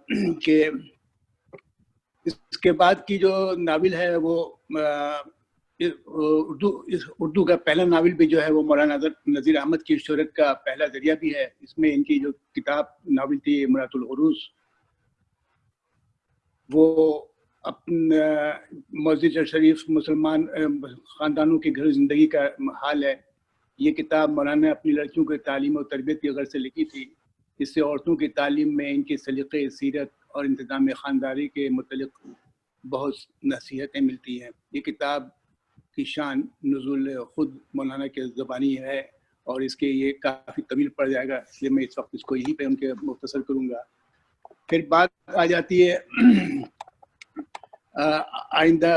کہ اس کے بعد کی جو ناول ہے وہ اردو کا پہلا ناول بھی جو ہے وہ مولانا نذیر احمد کی شہرت کا پہلا ذریعہ بھی ہے. اس میں ان کی جو کتاب ناول تھی مرات العروس، وہ اپنا مسجد شریف مسلمان خاندانوں کے گھر زندگی کا حال ہے. یہ کتاب مولانا نے اپنی لڑکیوں کے تعلیم اور تربیت کی غرض سے لکھی تھی. اس سے عورتوں کی تعلیم میں ان کے سلیقے سیرت اور انتظام خاندانی کے متعلق بہت نصیحتیں ملتی ہیں. یہ کتاب کی شان نزول خود مولانا کے زبانی ہے اور اس کے یہ کافی طویل پڑ جائے گا، اس لیے میں اس وقت اس کو یہیں پہ ان کے مختصر کروں گا. پھر بات آ جاتی ہے آئندہ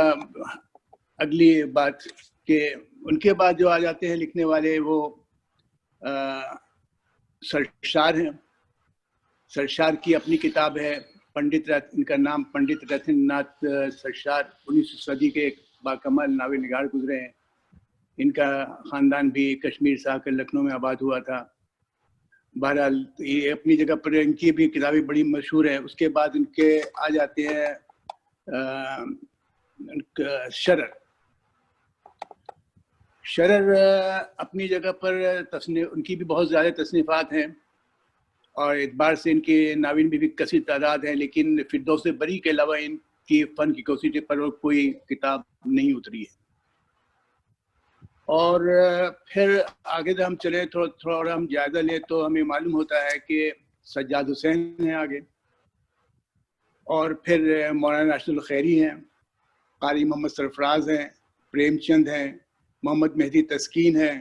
اگلی بات کہ ان کے بعد جو آ جاتے ہیں لکھنے والے وہ سرشار ہیں. سرشار کی اپنی کتاب ہے ان کا نام پنڈت رتن ناتھ سرشار 19ویں صدی کے ایک باکمال ناول نگار گزرے ہیں. ان کا خاندان بھی کشمیر سے آ کر لکھنؤ میں آباد ہوا تھا. بہرحال یہ اپنی جگہ پر ان کی بھی کتابیں بڑی مشہور ہیں. اس کے بعد ان کے آ جاتے ہیں شرر اپنی جگہ پر ان کی بھی بہت زیادہ تصنیفات ہیں اور اعتبار سے ان کے ناول میں بھی کثیر تعداد ہیں، لیکن فردوس بری کے علاوہ ان کی فن کی کوشش پر کوئی کتاب نہیں اتری ہے. اور پھر آگے جب ہم چلیں تھوڑا ہم جائزہ لیں تو ہمیں معلوم ہوتا ہے کہ سجاد حسین ہیں آگے، اور پھر مولانا ارشد الخیری ہیں، قاری محمد سرفراز ہیں، پریم چند ہیں، محمد مہدی تسکین ہیں،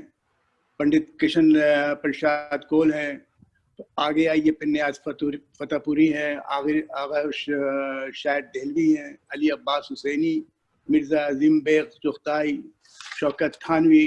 پنڈت کشن پرشاد کول ہیں. آگے آئیے پھر نیاز فتح پوری ہیں، آغا شاعر دہلوی ہیں، علی عباس حسینی، مرزا عظیم بیگ چغتائی، شوکت تھانوی،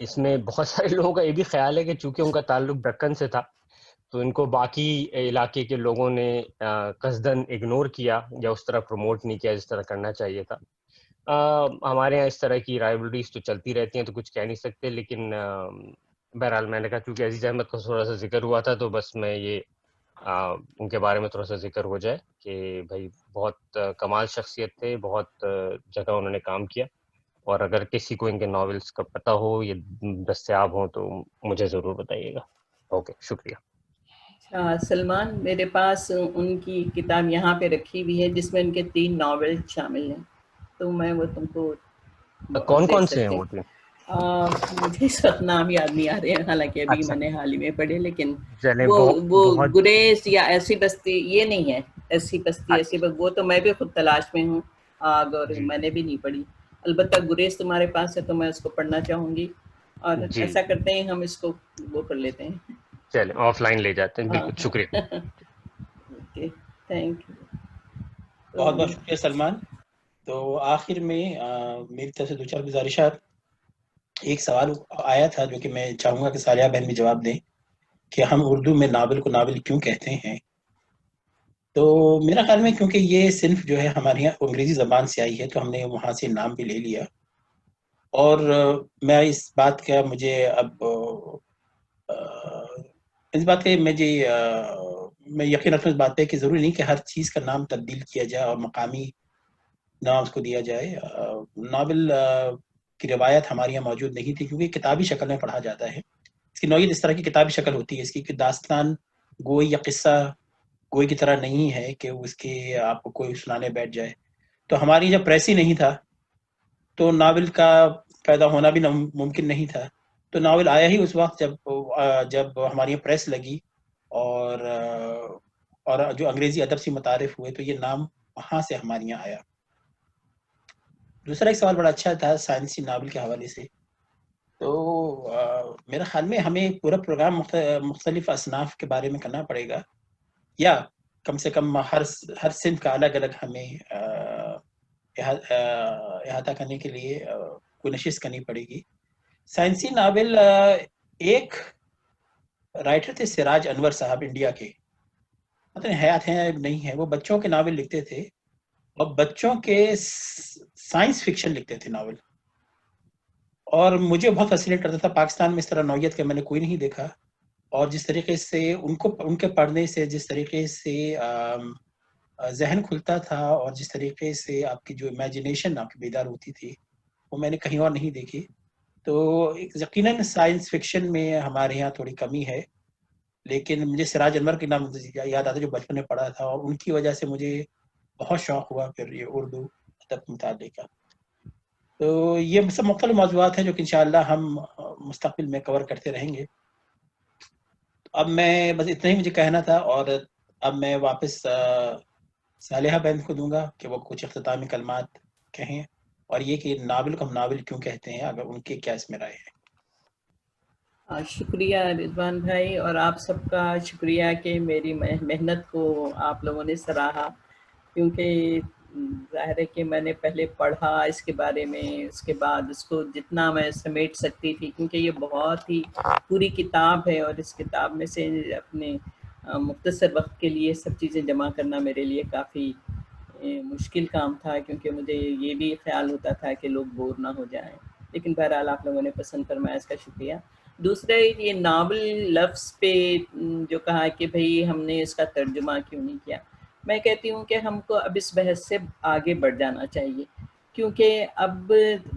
اس میں بہت سارے لوگوں کا یہ بھی خیال ہے کہ چونکہ ان کا تعلق دکن سے تھا تو ان کو باقی علاقے کے لوگوں نے قصدن اگنور کیا یا اس طرح پروموٹ نہیں کیا جس طرح کرنا چاہیے تھا. ہمارے یہاں اس طرح کی رائیولریز تو چلتی رہتی ہیں تو کچھ کہہ نہیں سکتے, لیکن بہرحال میں نے کہا چونکہ عزیز احمد کا تھوڑا سا ذکر ہوا تھا تو بس میں یہ ان کے بارے میں تھوڑا سا ذکر ہو جائے کہ بھائی بہت کمال شخصیت تھے, بہت جگہ انہوں نے کام کیا, اور اگر کسی کو ان کے ناولس کا پتہ ہو یا دستیاب ہوں تو مجھے ضرور بتائیے گا. اوکے, شکریہ. سلمان, میرے پاس ان کی کتاب یہاں پہ رکھی ہوئی ہے جس میں ان کے 3 ناول شامل ہیں, تو میں وہ تم کو کون دے کون سے ہیں سکتی وہ ہوں. 3؟ مجھے اس وقت نام یاد نہیں آ رہے ہیں, حالانکہ ابھی اچھا میں نے حال ہی میں پڑھے, لیکن چلیں, وہ بہت گریز یا ایسی بستی یہ نہیں ہے. ایسی بستی ایسی اچھا وہ تو میں بھی خود تلاش میں ہوں, اور جی میں نے بھی نہیں پڑھی. البتہ گریز تمہارے پاس ہے تو میں اس کو پڑھنا چاہوں گی, اور جی ایسا کرتے ہیں ہم اس کو وہ کر لیتے ہیں. چلیں آف لائن لے جاتے ہیں. ہاں بالکل شکریہ. Okay, thank you. بہت بہت شکریہ سلمان. تو آخر میں میری طرف سے 2-4 گزارشات. ایک سوال آیا تھا جو کہ میں چاہوں گا کہ صالحہ بہن بھی جواب دیں کہ ہم اردو میں ناول کو ناول کیوں کہتے ہیں. تو میرا خیال میں کیونکہ یہ صنف جو ہے ہمارے یہاں انگریزی زبان سے آئی ہے تو ہم نے وہاں سے نام بھی لے لیا, اور میں اس بات کا مجھے اب اس بات کے میں یقین رکھتا ہوں اس بات پہ کہ ضروری نہیں کہ ہر چیز کا نام تبدیل کیا جائے اور مقامی نام اس کو دیا جائے. ناول کی روایت ہمارے یہاں موجود نہیں تھی کیونکہ کتابی شکل میں پڑھا جاتا ہے. اس کی نوعیت اس طرح کی کتابی شکل ہوتی ہے, اس کی داستان گوئی یا قصہ گوئی کی طرح نہیں ہے کہ اس کے آپ کو کوئی سنانے بیٹھ جائے. تو ہماری جب پریس ہی نہیں تھا تو ناول کا پیدا ہونا بھی ممکن نہیں تھا. تو ناول آیا ہی اس وقت جب ہماری یہاں پریس لگی اور جو انگریزی ادب سے متعارف ہوئے, تو یہ نام وہاں سے ہمارے یہاں آیا. دوسرا ایک سوال بڑا اچھا تھا سائنسی ناول کے حوالے سے. تو میرا خیال میں ہمیں پورا پروگرام مختلف اصناف کے بارے میں کرنا پڑے گا, یا کم سے کم ہر صنف کا الگ الگ ہمیں احاطہ کرنے کے لیے کوئی نشست کرنی پڑے گی. سائنسی ناول, ایک رائٹر تھے سراج انور صاحب انڈیا کے, مطلب حیات ہیں نہیں ہے, وہ بچوں کے ناول لکھتے تھے اور بچوں کے سائنس فکشن لکھتے تھے ناول, اور مجھے بہت فیسینیٹ کرتا تھا. پاکستان میں اس طرح نوعیت کے میں نے کوئی نہیں دیکھا, اور جس طریقے سے ان کے پڑھنے سے جس طریقے سے ذہن کھلتا تھا اور جس طریقے سے آپ کی جو امیجنیشن آپ کی بیدار ہوتی تھی وہ میں نے کہیں اور نہیں دیکھی. تو یقیناً سائنس فکشن میں ہمارے یہاں تھوڑی کمی ہے, لیکن مجھے سراج انور کے نام یاد آتا جو بچپن میں پڑھا تھا, اور ان کی وجہ سے مجھے بہت شوق ہوا پھر یہ اردو ادب مطالعے کا. تو یہ سب مختلف موضوعات ہیں جو کہ انشاءاللہ ہم مستقبل میں کور کرتے رہیں گے. اب میں بس اتنا ہی مجھے کہنا تھا, اور اب میں واپس صالحہ بہن کو دوں گا کہ وہ کچھ اختتامی کلمات کہیں, اور یہ کہ ناول کو ہم ناول کیوں کہتے ہیں, اگر ان کے کیا اس میں رائے ہے. شکریہ رضوان بھائی, اور آپ سب کا شکریہ کہ میری محنت کو آپ لوگوں نے سراہا, کیونکہ ظاہر ہے کہ میں نے پہلے پڑھا اس کے بارے میں, اس کے بعد اس کو جتنا میں سمیٹ سکتی تھی, کیونکہ یہ بہت ہی پوری کتاب ہے, اور اس کتاب میں سے اپنے مختصر وقت کے لیے سب چیزیں جمع کرنا میرے لیے کافی مشکل کام تھا, کیونکہ مجھے یہ بھی خیال ہوتا تھا کہ لوگ بور نہ ہو جائیں, لیکن بہرحال آپ لوگوں نے پسند فرمایا, اس کا شکریہ. دوسرا یہ ناول لفظ پہ جو کہا کہ بھئی ہم نے اس کا ترجمہ کیوں نہیں کیا, میں کہتی ہوں کہ ہم کو اب اس بحث سے آگے بڑھ جانا چاہیے, کیونکہ اب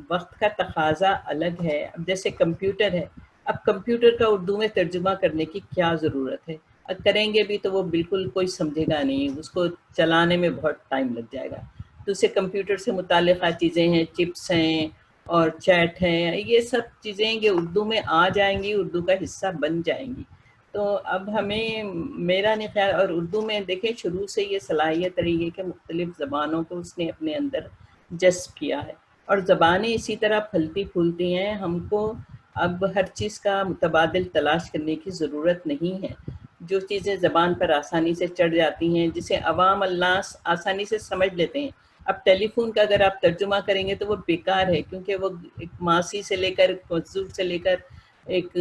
وقت کا تقاضا الگ ہے. اب جیسے کمپیوٹر ہے, اب کمپیوٹر کا اردو میں ترجمہ کرنے کی کیا ضرورت ہے, کریں گے بھی تو وہ بالکل کوئی سمجھے گا نہیں, اس کو چلانے میں بہت ٹائم لگ جائے گا. دوسرے کمپیوٹر سے متعلقہ چیزیں ہیں, چپس ہیں اور چیٹ ہیں, یہ سب چیزیں یہ اردو میں آ جائیں گی, اردو کا حصہ بن جائیں گی. تو اب ہمیں میرا نہیں خیال, اور اردو میں دیکھیں شروع سے یہ صلاحیت رہی ہے کہ مختلف زبانوں کو اس نے اپنے اندر جذب کیا ہے, اور زبانیں اسی طرح پھلتی پھولتی ہیں. ہم کو اب ہر چیز کا متبادل تلاش کرنے کی ضرورت نہیں ہے. جو چیزیں زبان پر آسانی سے چڑھ جاتی ہیں, جسے عوام الناس آسانی سے سمجھ لیتے ہیں, اب ٹیلی فون کا اگر آپ ترجمہ کریں گے تو وہ بیکار ہے، کیونکہ وہ ایک ماسی سے لے کر مزدور سے لے کر ایک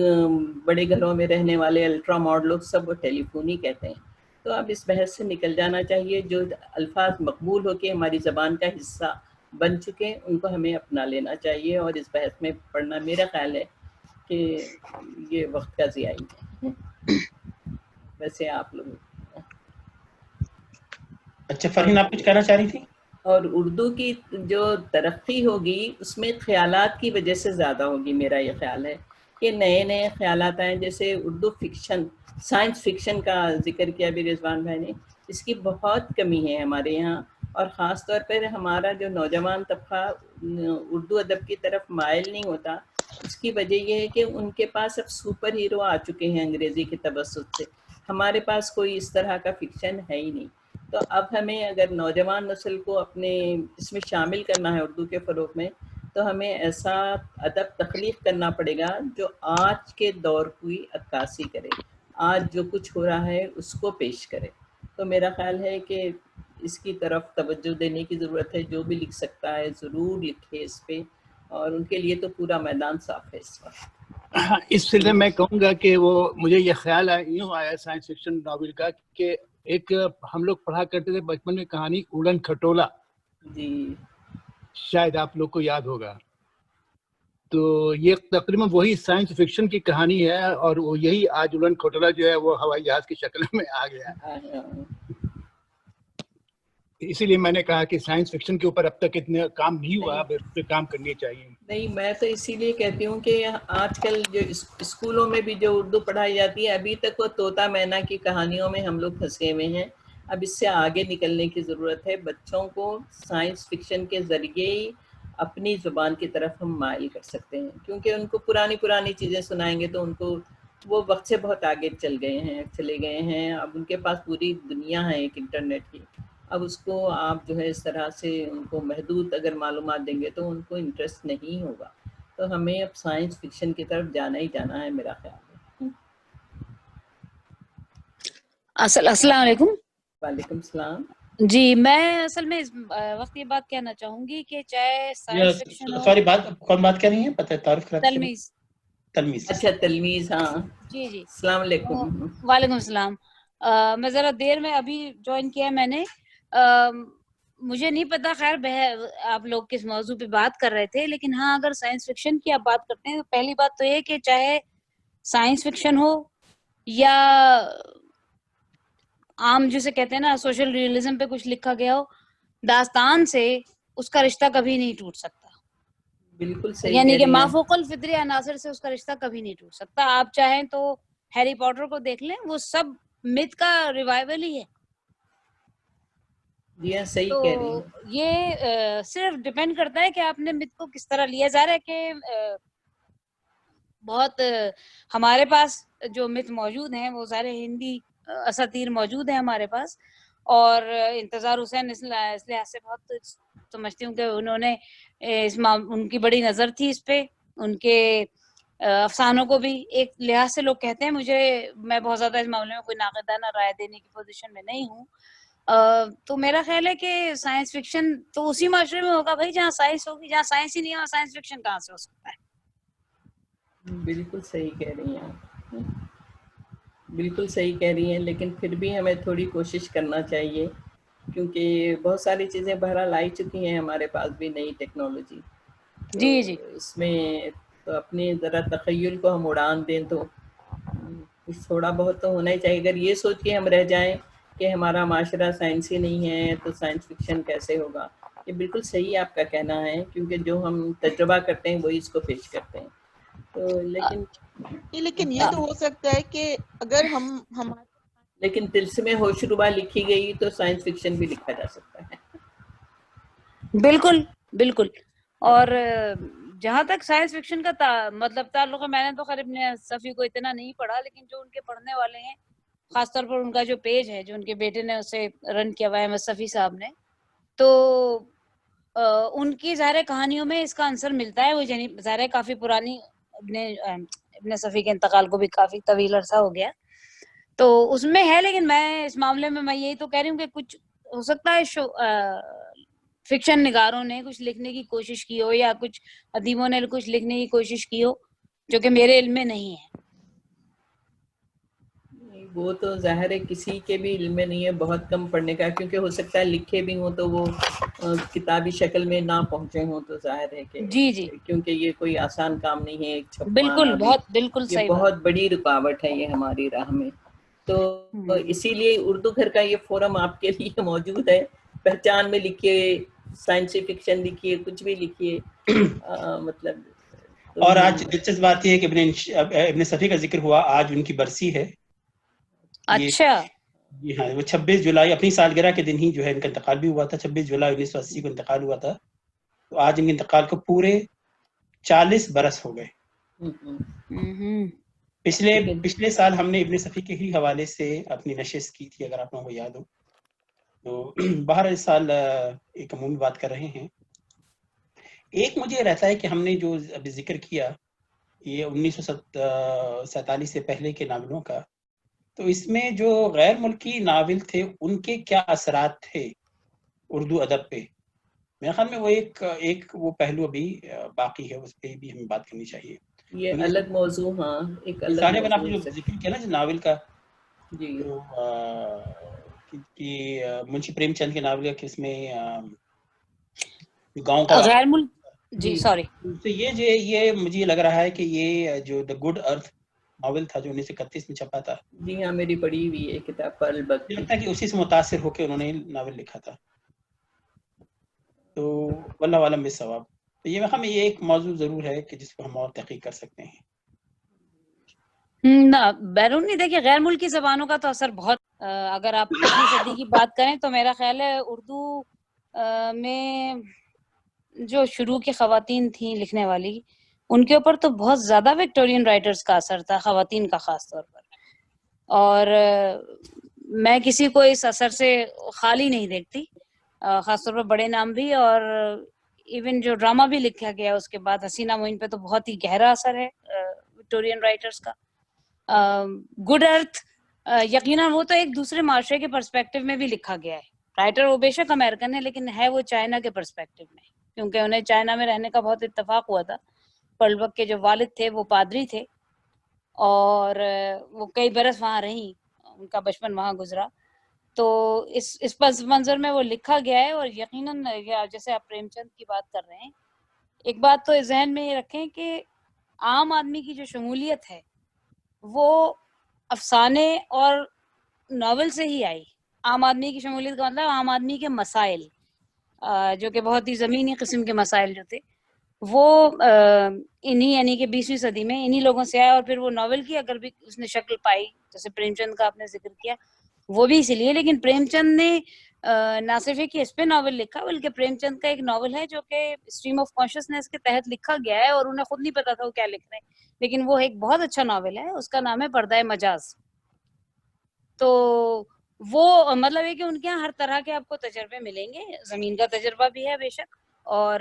بڑے گھروں میں رہنے والے الٹرا ماڈ لوگ سب وہ ٹیلی فون ہی کہتے ہیں. تو اب اس بحث سے نکل جانا چاہیے. جو الفاظ مقبول ہو کے ہماری زبان کا حصہ بن چکے ان کو ہمیں اپنا لینا چاہیے، اور اس بحث میں پڑھنا میرا خیال ہے کہ یہ وقت کا ضیاع ہے. ویسے آپ لوگ اچھا فرحین آپ کچھ کہنا چاہ رہی تھی؟ اور اردو کی جو ترقی ہوگی اس میں خیالات کی وجہ سے زیادہ ہوگی. میرا یہ خیال ہے کہ نئے نئے خیالات آئیں، جیسے اردو فکشن، سائنس فکشن کا ذکر کیا بھی رضوان بھائی نے، اس کی بہت کمی ہے ہمارے یہاں. اور خاص طور پر ہمارا جو نوجوان طبقہ اردو ادب کی طرف مائل نہیں ہوتا، اس کی وجہ یہ ہے کہ ان کے پاس اب سپر ہیرو آ چکے ہیں انگریزی کے توسط سے. ہمارے پاس کوئی اس طرح کا فکشن ہے ہی نہیں. تو اب ہمیں اگر نوجوان نسل کو اپنے اس میں شامل کرنا ہے اردو کے فروغ میں، تو ہمیں ایسا ادب تخلیق کرنا پڑے گا جو آج کے دور کی عکاسی کرے، آج جو کچھ ہو رہا ہے اس کو پیش کرے. تو میرا خیال ہے کہ اس کی طرف توجہ دینے کی ضرورت ہے. جو بھی لکھ سکتا ہے ضرور لکھے اس پہ، اور ان کے لیے تو پورا میدان صاف ہے اس وقت. اس سلسلے میں کہوں گا کہ وہ مجھے یہ خیال یوں آیا سائنس فکشن ناول کا کہ ایک ہم لوگ پڑھا کرتے تھے بچپن میں کہانی اڑن کھٹولا، جی شاید آپ لوگ کو یاد ہوگا. تو یہ تقریباً وہی سائنس فکشن کی کہانی ہے، اور وہ یہی آج اڑن کھٹولا جو ہے وہ ہوائی جہاز کی شکل میں آ گیا. اسی لیے میں نے کہا کہ سائنس فکشن کے اوپر اب تک اتنا کام نہیں ہوا، اب اس پہ کام کرنی چاہیے. نہیں، میں تو اسی لیے کہتی ہوں کہ آج کل جو اسکولوں میں بھی جو اردو پڑھائی جاتی ہے، ابھی تک وہ طوطا مینا کی کہانیوں میں ہم لوگ پھنسے ہوئے ہیں. اب اس سے آگے نکلنے کی ضرورت ہے. بچوں کو سائنس فکشن کے ذریعے ہی اپنی زبان کی طرف ہم مائل کر سکتے ہیں، کیونکہ ان کو پرانی چیزیں سنائیں گے تو ان کو وہ وقت سے بہت آگے چلے گئے ہیں. اب ان کے پاس پوری دنیا ہے ایک انٹرنیٹ کی. اب اس کو آپ جو ہے اس طرح سے ان کو محدود اگر معلومات دیں گے تو ان کو انٹرسٹ نہیں ہوگا. تو ہمیں اب سائنس فکشن کی طرف جانا ہی جانا ہے میرا خیال ہے. السلام علیکم. وعلیکم السلام. جی میں اصل میں اس وقت یہ بات کہنا چاہوں گی کہ چاہے سائنس فکشن ہو. سوری کون بات کر رہی ہیں؟ پتہ ہے تعارف کرا دیجیے. تلمیز. اچھا تلمیز. ہاں جی السلام علیکم. وعلیکم السلام. میں ذرا دیر میں ابھی جوائن کیا میں نے. مجھے نہیں پتا خیر آپ لوگ کس موضوع پہ بات کر رہے تھے، لیکن ہاں اگر سائنس فکشن کی آپ بات کرتے ہیں تو پہلی بات تو یہ کہ چاہے سائنس فکشن ہو یا عام جسے کہتے ہیں نا سوشل ریئلزم پہ کچھ لکھا گیا ہو، داستان سے اس کا رشتہ کبھی نہیں ٹوٹ سکتا. بالکل صحیح. یعنی کہ مافوق الفطری عناصر سے اس کا رشتہ کبھی نہیں ٹوٹ سکتا. آپ چاہیں تو ہیری پوٹر کو دیکھ لیں، وہ سب مت کا ریوائول ہی ہے. صحیح کہہ رہی ہیں. یہ صرف ڈیپینڈ کرتا ہے کہ آپ نے مت کو کس طرح لیا. جا رہا ہے کہ بہت ہمارے پاس جو مت موجود ہیں وہ سارے ہندی اساطیر موجود ہیں ہمارے پاس، اور انتظار حسین اس لحاظ سے بہت سمجھتی ہوں کہ انہوں نے ان کی بڑی نظر تھی اس پہ. ان کے افسانوں کو بھی ایک لحاظ سے لوگ کہتے ہیں. میں بہت زیادہ اس معاملے میں کوئی ناقدانہ رائے دینے کی پوزیشن میں نہیں ہوں. تو میرا خیال ہے کہ سائنس فکشن تو اسی معاشرے میں ہوگا بھائی جہاں سائنس ہوگی. جہاں سائنس ہی نہیں ہے سائنس فکشن کہاں سے ہو سکتا ہے. بالکل صحیح کہہ رہی ہیں آپ، بالکل صحیح کہہ رہی ہیں. لیکن پھر بھی ہمیں تھوڑی کوشش کرنا چاہیے، کیونکہ بہت ساری چیزیں بہرحال آئی چکی ہیں ہمارے پاس بھی، نئی ٹیکنالوجی. جی اس میں تو اپنی ذرا تخیل کو ہم اڑان دیں تو کچھ تھوڑا بہت تو ہونا ہی چاہیے. اگر یہ سوچ کے ہم رہ جائیں کہ ہمارا معاشرہ سائنسی نہیں ہے تو سائنس فکشن کیسے ہوگا. یہ بالکل صحیح آپ کا کہنا ہے، کیونکہ جو ہم تجربہ کرتے ہیں وہی اس کو پیش کرتے ہیں. تو لیکن یہ تو ہو سکتا ہے کہ اگر لیکن طلسم ہوشربا لکھی گئی تو سائنس فکشن بھی لکھا جا سکتا ہے. بالکل بالکل. اور جہاں تک سائنس فکشن کا مطلب تعلق ہے، میں نے تو خیر ابن صفی کو اتنا نہیں پڑھا، لیکن جو ان کے پڑھنے والے ہیں، خاص طور پر ان کا جو پیج ہے جو ان کے بیٹے نے اسے رن کیا ہوا ہے، احمد صفی صاحب نے، تو ان کی ظاہر کہانیوں میں اس کا عنصر ملتا ہے. وہ ظاہر کافی پرانی ابن صفی کے انتقال کو بھی کافی طویل عرصہ ہو گیا تو اس میں ہے. لیکن میں اس معاملے میں یہی تو کہہ رہی ہوں کہ کچھ ہو سکتا ہے فکشن نگاروں نے کچھ لکھنے کی کوشش کی ہو یا کچھ ادیبوں نے کچھ لکھنے کی کوشش کی ہو جو کہ میرے علم میں نہیں ہے. وہ تو ظاہر ہے کسی کے بھی علم میں نہیں ہے, بہت کم پڑھنے کا, کیونکہ ہو سکتا ہے لکھے بھی ہوں تو وہ کتابی شکل میں نہ پہنچے ہوں, تو ظاہر ہے کہ جی جی کیونکہ یہ کوئی آسان کام نہیں ہے ایک چھپوانا بالکل, بھی, بہت بالکل یہ صحیح بات. بہت بڑی رکاوٹ ہے یہ ہماری راہ میں. تو اسی لیے اردو گھر کا یہ فورم آپ کے لیے موجود ہے. پہچان میں لکھیے, سائنسی فکشن لکھیے, کچھ بھی لکھیے, مطلب. اور آج دلچسپ بات یہ ہے کہ ابن صفی کا ذکر ہوا, آج ان کی برسی ہے. اچھا جی ہاں, وہ 26 جولائی اپنی سالگرہ کے دن ہی جو ہے ان کا انتقال بھی ہوا تھا. 26 جولائی 1980 کو انتقال ہوا تھا. تو آج ان کے انتقال کو پورے 40 برس ہو گئے. پچھلے سال ہم نے ابن صفی کے ہی حوالے سے اپنی نشست کی تھی, اگر آپ لوگوں کو یاد ہو. تو باہر اس سال ایک عمومی بات کر رہے ہیں. ایک مجھے رہتا ہے کہ ہم نے جو ابھی ذکر کیا یہ 1947 سے پہلے کے ناولوں کا, تو اس میں جو غیر ملکی ناول تھے ان کے کیا اثرات تھے اردو ادب پہ. میرے خیال میں وہ ایک وہ پہلو ابھی باقی ہے, اس پہ بھی ہمیں بات کرنی چاہیے. یہ الگ موضوع, ہاں ایک الگ سارے بنا موضوع جو ذکر کیا نا ناول کا, جی تو منشی پریم چند کے ناول کے اس میں گاؤں کا غیر ملک, جی سوری, تو یہ مجھے لگ رہا ہے کہ یہ جو دا گڈ ارتھ ناول تھا جو 1931 میں چھپا تھا, جی ہاں میری پڑھی ہوئی ہے کتاب پرل بک, لگتا ہے کہ اسی سے متاثر ہو کے انہوں نے ناول لکھا تھا. تو واللہ عالم بالصواب. تو یہ ہمیں یہ ایک موضوع ضرور ہے کہ جس کو ہم اور تحقیق کر سکتے ہیں. نہ بیرونی دیکھیے غیر ملکی زبانوں کا تو اثر بہت, اگر آپ پچھلی صدی کی بات کریں تو میرا خیال ہے اردو میں جو شروع کی خواتین تھیں لکھنے والی, ان کے اوپر تو بہت زیادہ وکٹورین رائٹرز کا اثر تھا, خواتین کا خاص طور پر. اور میں کسی کو اس اثر سے خالی نہیں دیکھتی, خاص طور پر بڑے نام بھی. اور ایون جو ڈرامہ بھی لکھا گیا اس کے بعد حسینہ معین پہ تو بہت ہی گہرا اثر ہے وکٹورین رائٹرز کا. گڈ ارتھ یقیناً وہ تو ایک دوسرے معاشرے کے پرسپیکٹو میں بھی لکھا گیا ہے. رائٹر وہ بے شک امریکن ہے لیکن ہے وہ چائنا کے پرسپیکٹو میں, کیونکہ انہیں چائنا میں رہنے کا بہت اتفاق ہوا تھا. پرل بک کے جو والد تھے وہ پادری تھے اور وہ کئی برس وہاں رہیں, ان کا بچپن وہاں گزرا. تو اس پس منظر میں وہ لکھا گیا ہے. اور یقیناً جیسے آپ پریم چند کی بات کر رہے ہیں, ایک بات تو ذہن میں یہ رکھیں کہ عام آدمی کی جو شمولیت ہے وہ افسانے اور ناول سے ہی آئی. عام آدمی کی شمولیت کا مطلب عام آدمی کے مسائل, جو کہ بہت ہی زمینی قسم کے مسائل جو تھے, وہ انہی یعنی کہ 20ویں صدی میں انہی لوگوں سے آئے. اور پھر وہ ناول کی اگر بھی اس نے شکل پائی, جیسے پریم چند کا آپ نے ذکر کیا, وہ بھی اسی لیے. لیکن پریم چند نے نہ صرف کہ اس پہ ناول لکھا, بلکہ پریم چند کا ایک ناول ہے جو کہ اسٹریم آف کانشسنس کے تحت لکھا گیا ہے, اور انہیں خود نہیں پتا تھا وہ کیا لکھ رہے ہیں, لیکن وہ ایک بہت اچھا ناول ہے. اس کا نام ہے پردہ مجاز. تو وہ مطلب ہے کہ ان کے یہاں ہر طرح کے آپ کو تجربے ملیں گے. زمین کا تجربہ بھی ہے بے شک, اور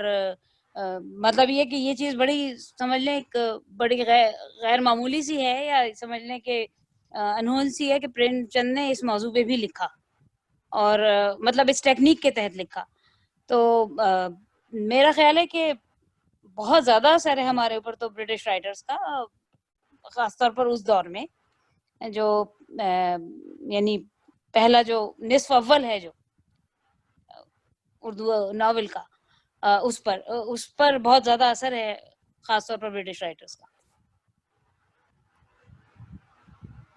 مطلب یہ کہ یہ چیز بڑی سمجھ لیں ایک بڑی غیر معمولی سی ہے, یا سمجھ لیں کہ انہول سی ہے کہ پریم چند نے اس موضوع پہ بھی لکھا, اور مطلب اس ٹیکنیک کے تحت لکھا. تو میرا خیال ہے کہ بہت زیادہ اثر ہے ہمارے اوپر تو برٹش رائٹرز کا, خاص طور پر اس دور میں جو یعنی پہلا جو نصف اول ہے جو اردو ناول کا, اس پر بہت زیادہ اثر ہے خاص طور پر برٹش رائٹرز کا.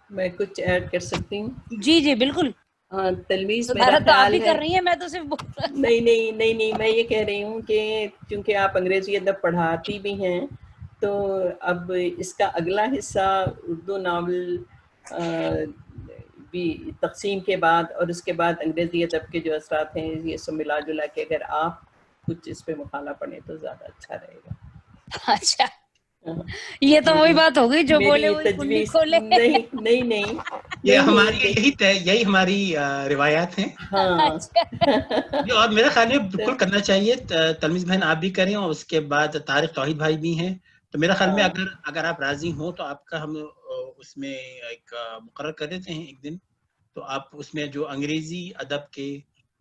میں کچھ ایڈ کر سکتی ہوں؟ جی جی بالکل. ہاں تلمیذ میرا صدارت تو آپ خیال بھی ہے, کر رہی ہیں, میں تو صرف نہیں میں یہ کہہ رہی ہوں کہ چونکہ آپ انگریزی ادب پڑھاتی بھی ہیں, تو اب اس کا اگلا حصہ اردو ناول بھی تقسیم کے بعد اور اس کے بعد انگریزی ادب کے جو اثرات ہیں یہ سب ملا جلا کے اگر آپ کچھ اس پہ مقالہ پڑھیں تو زیادہ اچھا رہے گا. اچھا, یہ تو وہی بات ہوگی جو بولے وہی کنڈی کھولے. نہیں یہ ہماری یہی ہماری روایات ہیں. ہاں اور میرا خیال ہے بالکل کرنا چاہیے. تلمیذ بہن آپ بھی کریں, اور اس کے بعد طارق توحید بھائی بھی ہیں. تو میرا خیال میں اگر آپ راضی ہوں تو آپ کا ہم اس میں ایک مقرر کر دیتے ہیں ایک دن, تو آپ اس میں جو انگریزی ادب کے